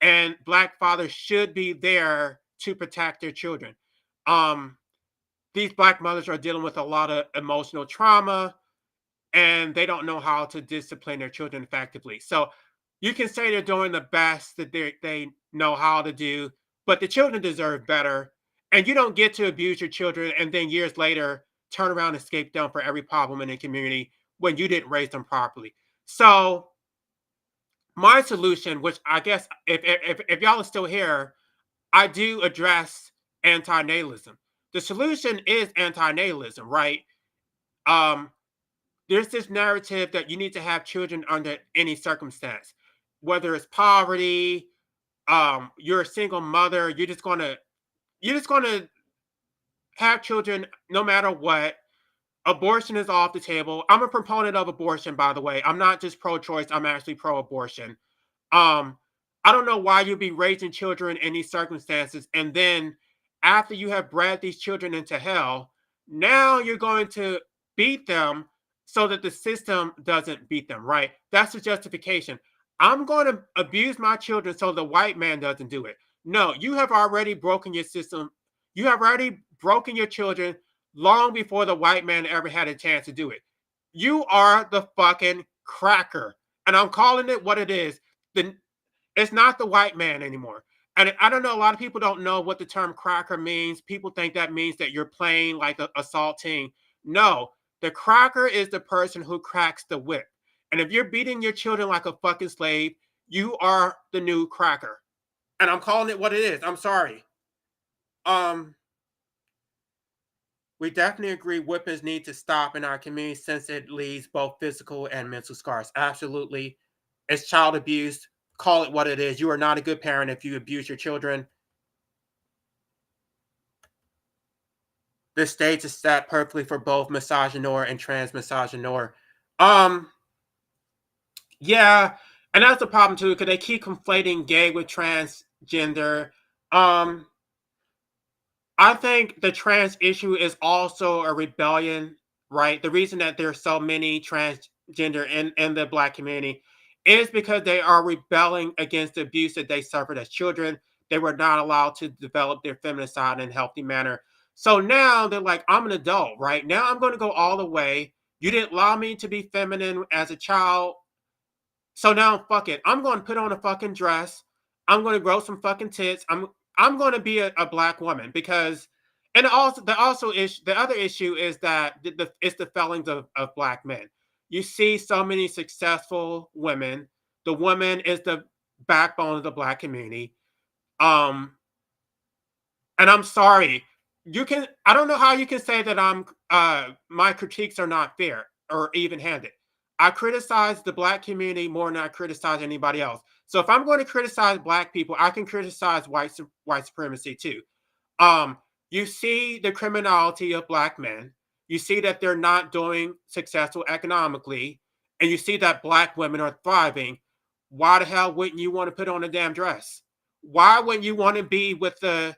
and black fathers should be there to protect their children. Um, these black mothers are dealing with a lot of emotional trauma and they don't know how to discipline their children effectively. So you can say they're doing the best that they know how to do, but the children deserve better. And you don't get to abuse your children and then years later turn around and escape them for every problem in the community when you didn't raise them properly. So my solution, which I guess if y'all are still here, I do address anti-natalism. The solution is anti-natalism, right? Um, there's this narrative that you need to have children under any circumstance, whether it's poverty, you're a single mother, you're just gonna have children no matter what. Abortion is off the table. I'm a proponent of abortion, by the way. I'm not just pro-choice, I'm actually pro-abortion. Um, I don't know why you'd be raising children in these circumstances, and then after you have bred these children into hell, now you're going to beat them so that the system doesn't beat them, right? That's the justification. I'm going to abuse my children so the white man doesn't do it. No, you have already broken your system. You have already broken your children long before the white man ever had a chance to do it. You are the fucking cracker. And I'm calling it what it is. The It's not the white man anymore. And I don't know, a lot of people don't know what the term cracker means. People think that means that you're playing like assaulting. No, the cracker is the person who cracks the whip. And if you're beating your children like a fucking slave, you are the new cracker. And I'm calling it what it is. I'm sorry. Um, we definitely agree whippings need to stop in our community since it leaves both physical and mental scars. Absolutely. It's child abuse. Call it what it is. You are not a good parent if you abuse your children. This stage is set perfectly for both misogynoir and trans misogynoir. Um, yeah, and that's the problem too, because they keep conflating gay with transgender. Um, I think the trans issue is also a rebellion, right? The reason that there's so many transgender in the black community is because they are rebelling against the abuse that they suffered as children. They were not allowed to develop their feminine side in a healthy manner. So now they're like, I'm an adult, right? Now I'm going to go all the way. You didn't allow me to be feminine as a child. So now, fuck it. I'm going to put on a fucking dress. I'm going to grow some fucking tits. I'm going to be a black woman because, and the other issue is that it's the failings of black men. You see so many successful women. The woman is the backbone of the black community. Um, and I'm sorry. I don't know how you can say that my critiques are not fair or even-handed. I criticize the black community more than I criticize anybody else. So if I'm going to criticize black people, I can criticize white supremacy too. Um, you see the criminality of black men. You see that they're not doing successful economically, and you see that black women are thriving. Why the hell wouldn't you want to put on a damn dress? Why wouldn't you want to be with the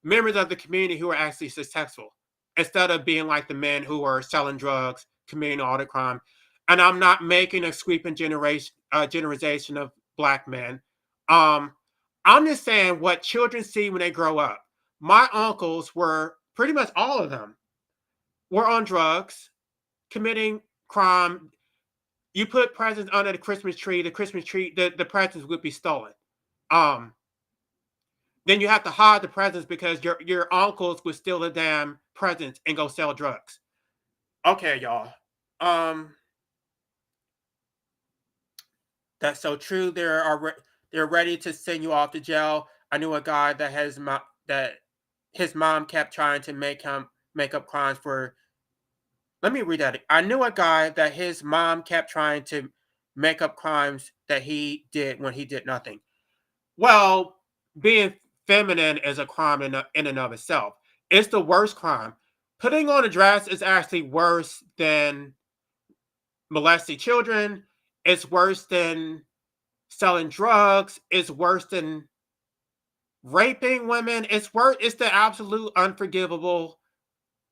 members of the community who are actually successful instead of being like the men who are selling drugs, committing all the crime? And I'm not making a sweeping generalization of black men. Um, I'm just saying what children see when they grow up. My uncles were pretty much all of them were on drugs, committing crime. You put presents under the Christmas tree, the presents would be stolen. Um, then you have to hide the presents because your uncles would steal the damn presents and go sell drugs. Okay, y'all. Um, that's so true. They're ready to send you off to jail. I knew a guy that his mom kept trying to make him make up crimes for. Let me read that. I knew a guy that his mom kept trying to make up crimes that he did when he did nothing. Well, being feminine is a crime in and of itself. It's the worst crime. Putting on a dress is actually worse than molesting children. It's worse than selling drugs. It's worse than raping women. It's the absolute unforgivable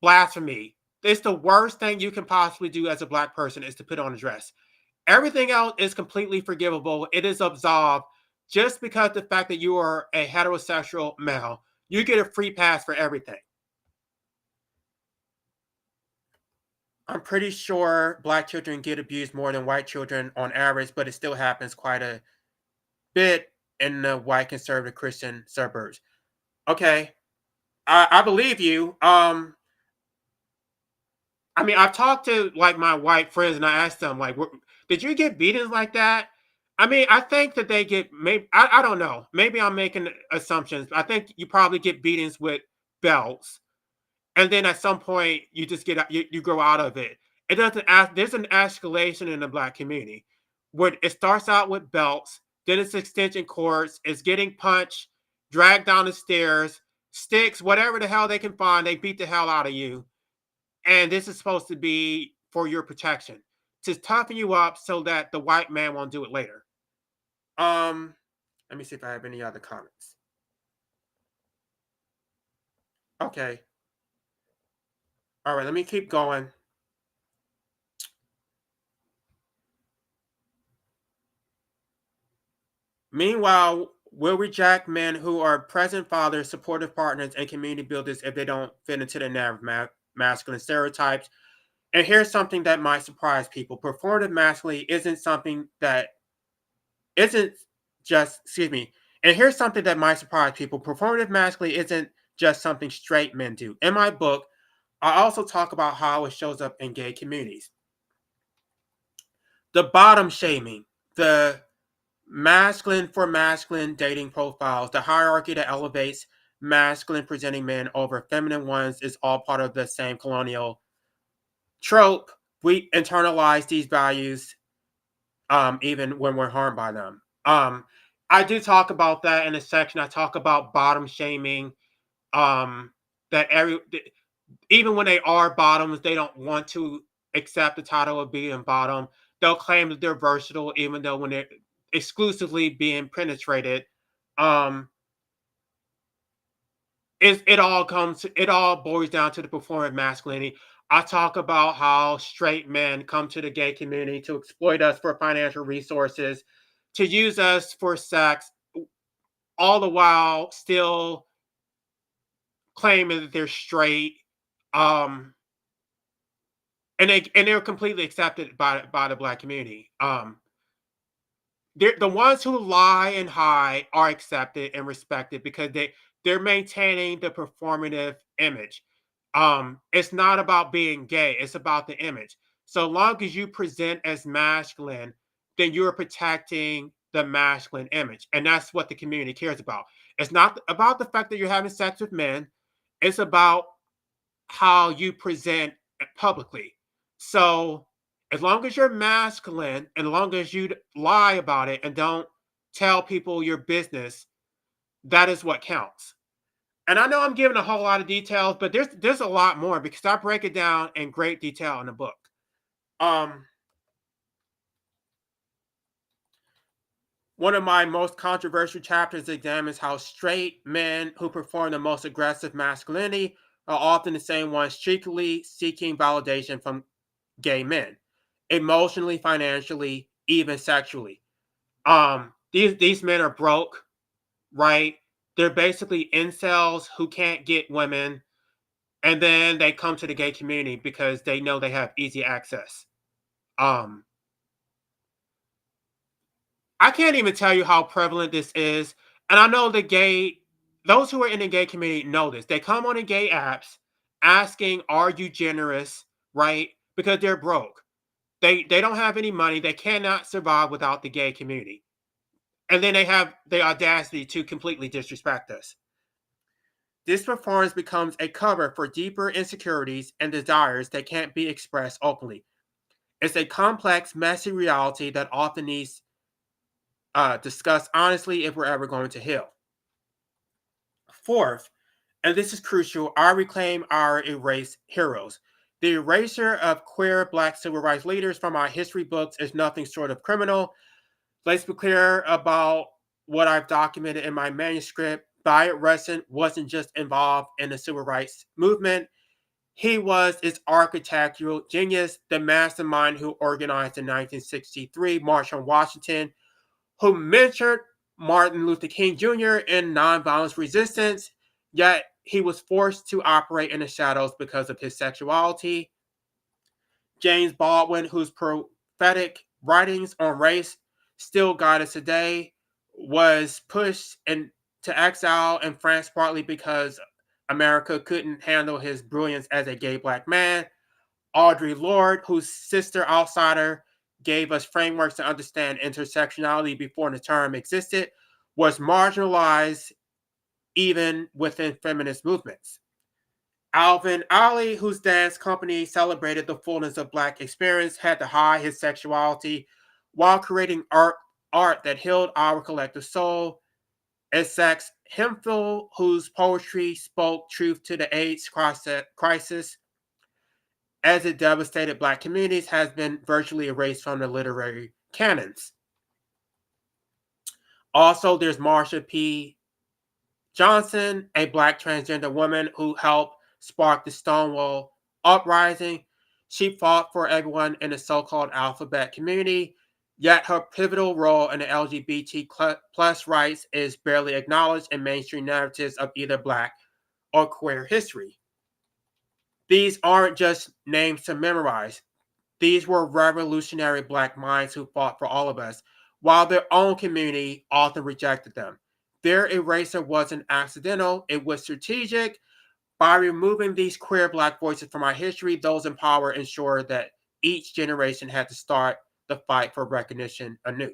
blasphemy It's the worst thing you can possibly do as a black person is to put on a dress. Everything else is completely forgivable. It is absolved just because the fact that you are a heterosexual male. You get a free pass for everything. I'm pretty sure black children get abused more than white children on average, but it still happens quite a bit in the white conservative Christian suburbs. Okay, I believe you. I mean, I've talked to like my white friends, and I asked them, like, "Did you get beatings like that?" I mean, I think that they get maybe I don't know. Maybe I'm making assumptions. I think you probably get beatings with belts, and then at some point you just you grow out of it. It doesn't ask. There's an escalation in the black community where it starts out with belts, then it's extension cords, it's getting punched, dragged down the stairs, sticks, whatever the hell they can find. They beat the hell out of you, and this is supposed to be for your protection, to toughen you up so that the white man won't do it later. Um, Let me see if I have any other comments. Okay. All right, let me keep going. Meanwhile, we'll reject men who are present fathers, supportive partners, and community builders if they don't fit into the narrative masculine stereotypes. And here's something that might surprise people: performative masculinity isn't something that isn't just, excuse me, and here's something that might surprise people: performative masculinity isn't just something straight men do. In my book, I also talk about how it shows up in gay communities. The bottom shaming, the masculine for masculine dating profiles, the hierarchy that elevates masculine presenting men over feminine ones is all part of the same colonial trope. We internalize these values even when we're harmed by them. I do talk about that in a section. I talk about bottom shaming. Um, that even when they are bottoms, they don't want to accept the title of being bottom. They'll claim that they're versatile, even though when they're exclusively being penetrated, um, it all boils down to the performative masculinity. I talk about how straight men come to the gay community to exploit us for financial resources, to use us for sex, all the while still claiming that they're straight. Um, and they're completely accepted by the black community. The ones who lie and hide are accepted and respected because they're maintaining the performative image. It's not about being gay; it's about the image. So long as you present as masculine, then you're protecting the masculine image, and that's what the community cares about. It's not about the fact that you're having sex with men; it's about how you present publicly. So as long as you're masculine and as long as you lie about it and don't tell people your business, that is what counts. And I know I'm giving a whole lot of details, but there's a lot more because I break it down in great detail in the book. Um, One of my most controversial chapters examines how straight men who perform the most aggressive masculinity are often the same ones secretly seeking validation from gay men, emotionally, financially, even sexually. These men are broke, right? They're basically incels who can't get women, and then they come to the gay community because they know they have easy access. Um, I can't even tell you how prevalent this is, and I know those who are in the gay community know this. They come on the gay apps asking, "Are you generous?" Right? Because they're broke. They don't have any money. They cannot survive without the gay community. And then they have the audacity to completely disrespect us. This performance becomes a cover for deeper insecurities and desires that can't be expressed openly. It's a complex, messy reality that often needs discussed honestly if we're ever going to heal. Fourth, and this is crucial, I reclaim our erased heroes. The erasure of queer black civil rights leaders from our history books is nothing short of criminal. Let's be clear about what I've documented in my manuscript. Bayard Rustin wasn't just involved in the civil rights movement. He was its architectural genius, the mastermind who organized the 1963 March on Washington, who mentored Martin Luther King Jr. in nonviolence resistance, yet he was forced to operate in the shadows because of his sexuality. James Baldwin, whose prophetic writings on race still guide us today, was pushed into exile in France partly because America couldn't handle his brilliance as a gay black man. Audre Lorde, whose Sister Outsider gave us frameworks to understand intersectionality before the term existed, was marginalized even within feminist movements. Alvin Ali, whose dance company celebrated the fullness of Black experience, had to hide his sexuality while creating art that healed our collective soul. Essex Hemphill, whose poetry spoke truth to the AIDS crisis as it devastated Black communities, has been virtually erased from the literary canons. Also, there's Marsha P. Johnson, a Black transgender woman who helped spark the Stonewall Uprising. She fought for everyone in the so-called alphabet community, yet her pivotal role in the LGBT plus rights is barely acknowledged in mainstream narratives of either Black or queer history. These aren't just names to memorize. These were revolutionary Black minds who fought for all of us, while their own community often rejected them. Their erasure wasn't accidental, it was strategic. By removing these queer Black voices from our history, those in power ensured that each generation had to start the fight for recognition anew.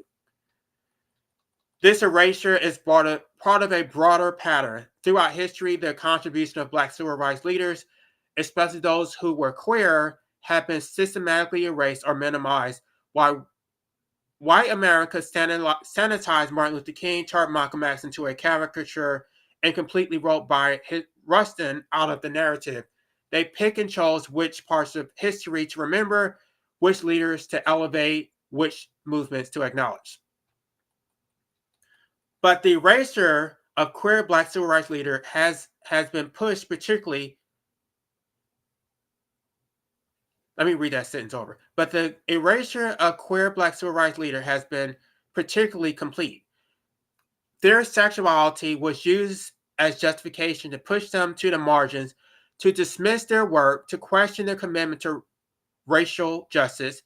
This erasure is part of a broader pattern. Throughout history, the contribution of Black civil rights leaders, especially those who were queer, have been systematically erased or minimized, while white America sanitized Martin Luther King, turned Malcolm X into a caricature, and completely wrote by Rustin out of the narrative. They pick and chose which parts of history to remember, which leaders to elevate, which movements to acknowledge. But the erasure of queer Black civil rights leaders has been pushed particularly. Let me read that sentence over. But the erasure of queer Black civil rights leaders has been particularly complete. Their sexuality was used as justification to push them to the margins, to dismiss their work, to question their commitment to racial justice.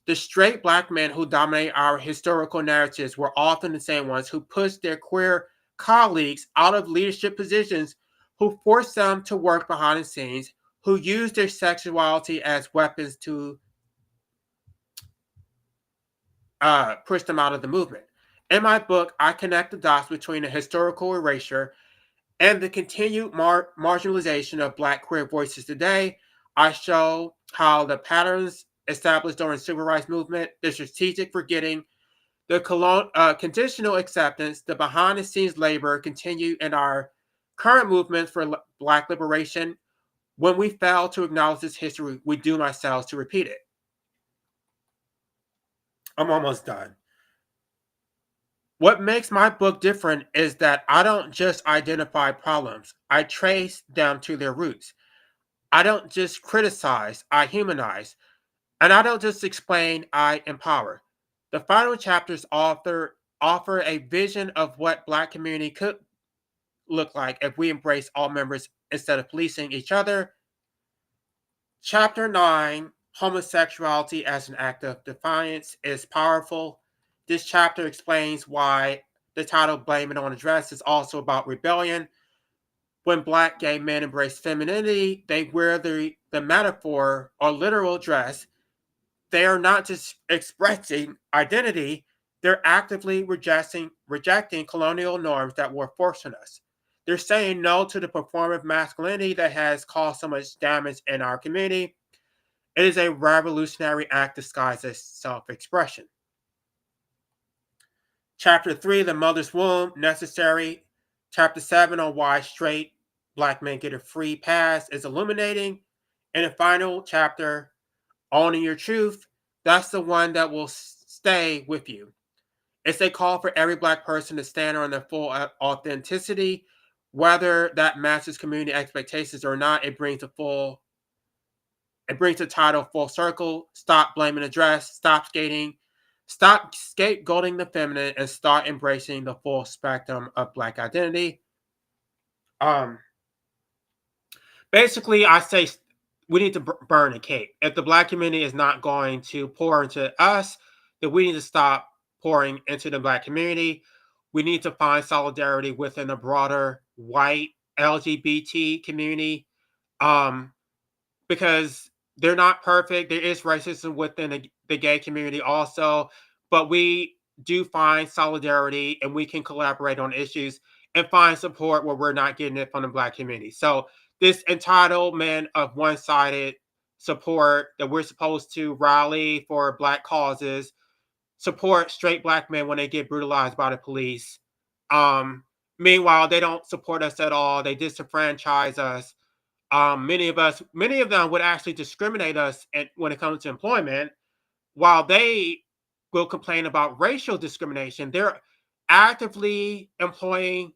The straight Black men who dominate our historical narratives were often the same ones who pushed their queer colleagues out of leadership positions, who forced them to work behind the scenes, who used their sexuality as weapons to push them out of the movement. In my book, I connect the dots between the historical erasure and the continued marginalization of Black queer voices today. I show how the patterns established during the civil rights movement, the strategic forgetting, the conditional acceptance, the behind-the-scenes labor continue in our current movements for Black liberation. When we fail to acknowledge this history, we doom ourselves to repeat it. I'm almost done. What makes my book different is that I don't just identify problems, I trace them to their roots. I don't just criticize, I humanize. And I don't just explain, I empower. The final chapters offer a vision of what Black community could look like if we embrace all members instead of policing each other. Chapter 9, Homosexuality as an Act of Defiance, is powerful. This chapter explains why the title Blame It on the Dress is also about rebellion. When Black gay men embrace femininity, they wear the metaphor or literal dress. They are not just expressing identity, they're actively rejecting colonial norms that were forced on us. They're saying no to the performative masculinity that has caused so much damage in our community. It is a revolutionary act disguised as self-expression. Chapter 3, The Mother's Womb, Necessary. Chapter 7, on why straight Black men get a free pass, is illuminating. And the final chapter, Owning Your Truth, that's the one that will stay with you. It's a call for every Black person to stand on their full authenticity. Whether that matches community expectations or not, it brings a full It brings the title full circle. Stop blaming the dress. Stop skating. Stop scapegoating the feminine and start embracing the full spectrum of Black identity. Um, Basically, I say we need to burn the cake. If the Black community is not going to pour into us, then we need to stop pouring into the Black community. We need to find solidarity within a broader white LGBT community, um, because they're not perfect. There is racism within the gay community also, but we do find solidarity and we can collaborate on issues and find support where we're not getting it from the Black community. So this entitlement of one-sided support that we're supposed to rally for Black causes, support straight Black men when they get brutalized by the police. Um, Meanwhile, they don't support us at all. They disenfranchise us. Many of them would actually discriminate us when it comes to employment, while they will complain about racial discrimination. They're actively employing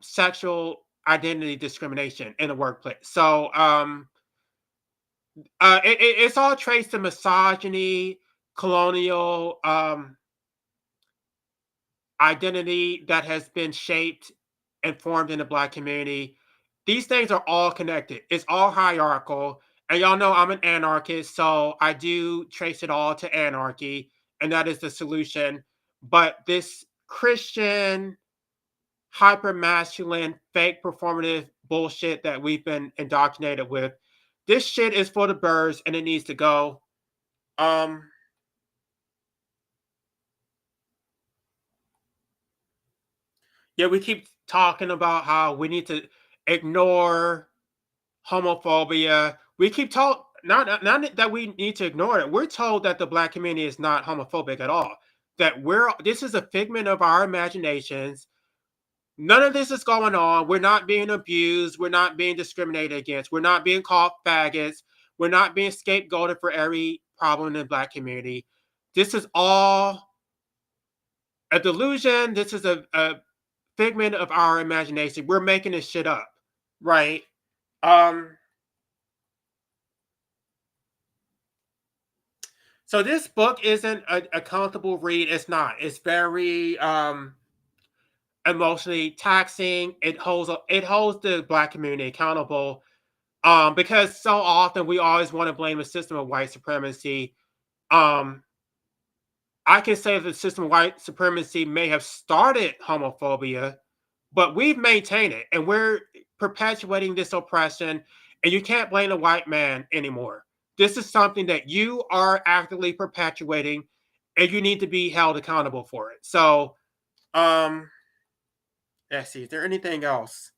sexual identity discrimination in the workplace. So it's all traced to misogyny, colonial identity that has been shaped and formed in the Black community. These things are all connected. It's all hierarchical. And y'all know I'm an anarchist, so I do trace it all to anarchy, and that is the solution. But this Christian, hyper masculine, fake performative bullshit that we've been indoctrinated with, this shit is for the birds and it needs to go. Um, yeah, we keep talking about how we need to ignore homophobia. We keep told not that we need to ignore it. We're told that the Black community is not homophobic at all. That this is a figment of our imaginations. None of this is going on. We're not being abused. We're not being discriminated against. We're not being called faggots. We're not being scapegoated for every problem in the Black community. This is all a delusion. This is a figment of our imagination. We're making this shit up, right? Um, So this book isn't a comfortable read. It's not. It's very emotionally taxing. It holds the Black community accountable. Because so often we always want to blame the system of white supremacy. Um, I can say the system of white supremacy may have started homophobia, but we've maintained it and we're perpetuating this oppression, and you can't blame the white man anymore. This is something that you are actively perpetuating and you need to be held accountable for it. So, um, let's see, is there anything else?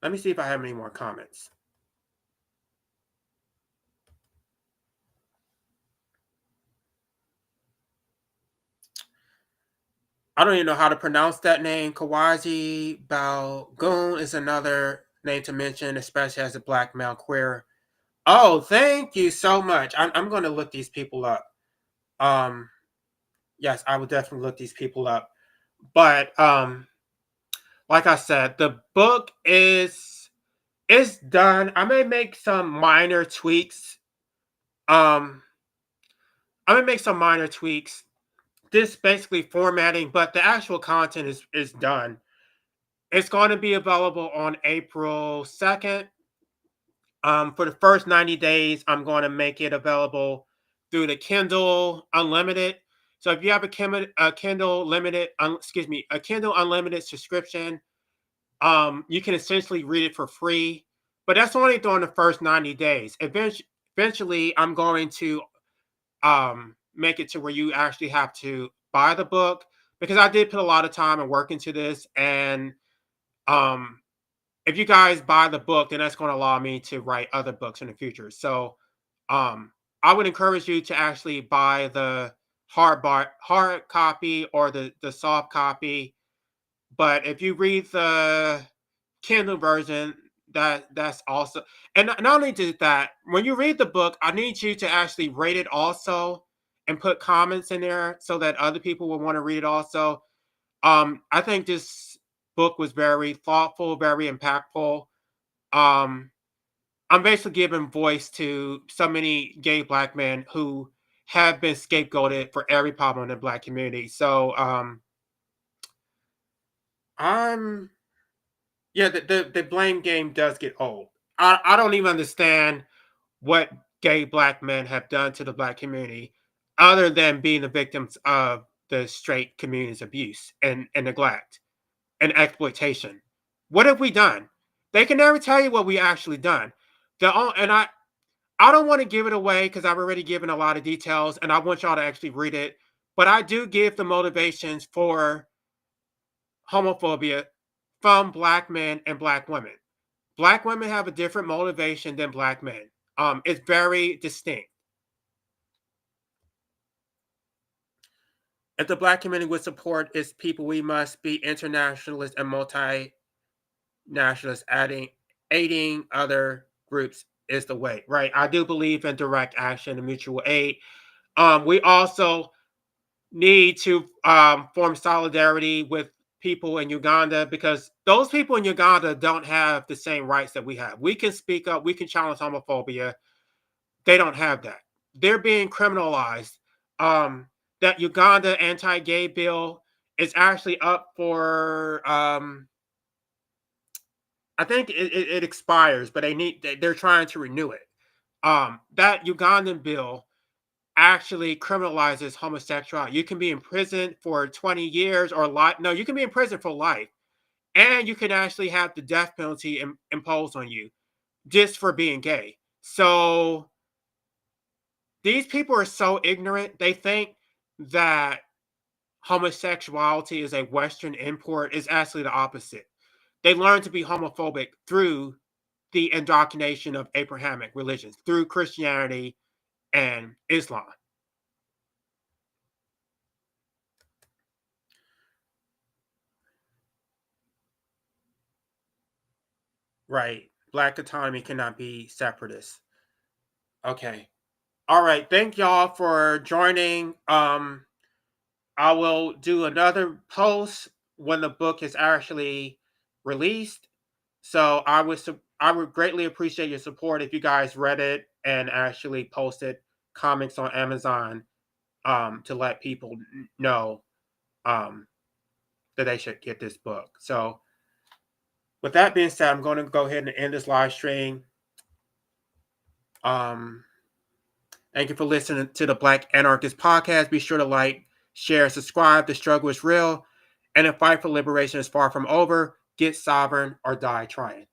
Let me see if I have any more comments. I don't even know how to pronounce that name. Kawazi Balgoon is another name to mention, especially as a Black male queer. Oh, thank you so much. I'm going to look these people up. Um, yes, I will definitely look these people up. But like I said, the book is done. I may make some minor tweaks. Um, I may make some minor tweaks. This basically formatting, but the actual content is done. It's going to be available on April 2nd. For the first 90 days, I'm going to make it available through the Kindle Unlimited. So if you have a Kindle limited, a Kindle Unlimited subscription, you can essentially read it for free. But that's only during the first 90 days. Eventually, I'm going to make it to where you actually have to buy the book, because I did put a lot of time and work into this. And um, if you guys buy the book, then that's going to allow me to write other books in the future. So um, I would encourage you to actually buy the hard copy or the soft copy. But if you read the Kindle version, that's also, and not only did that, when you read the book, I need you to actually rate it also and put comments in there so that other people will want to read it also. I think this book was very thoughtful, very impactful. Um, I'm basically giving voice to so many gay black men who have been scapegoated for every problem in the black community. So I'm yeah, the blame game does get old. I don't even understand what gay black men have done to the black community other than being the victims of the straight community's abuse and neglect and exploitation. What have we done? They can never tell you what we actually done. And I don't want to give it away because I've already given a lot of details and I want y'all to actually read it. But I do give the motivations for homophobia from black men and black women. Black women have a different motivation than black men. It's very distinct. If the black community would support its people, we must be internationalist and multinationalist. Aiding other groups is the way, right? I do believe in direct action and mutual aid. We also need to form solidarity with people in Uganda because those people in Uganda don't have the same rights that we have. We can speak up, we can challenge homophobia. They don't have that. They're being criminalized. That Uganda anti-gay bill is actually up for I think it expires, but they're trying to renew it. That Ugandan bill actually criminalizes homosexuality. You can be in prison for 20 years or life. No, you can be in prison for life. And you can actually have the death penalty imposed on you just for being gay. So these people are so ignorant. They think that homosexuality is a Western import. Is actually the opposite. They learn to be homophobic through the indoctrination of Abrahamic religions, through Christianity and Islam. Right. Black autonomy cannot be separatist. Okay. All right. Thank y'all for joining. I will do another post when the book is actually released. So I would greatly appreciate your support if you guys read it and actually posted comments on Amazon to let people know um, that they should get this book. So with that being said, I'm going to go ahead and end this live stream. Um, Thank you for listening to the Black Anarchist Podcast. Be sure to like, share, subscribe. The struggle is real, and the fight for liberation is far from over. Get sovereign or die trying.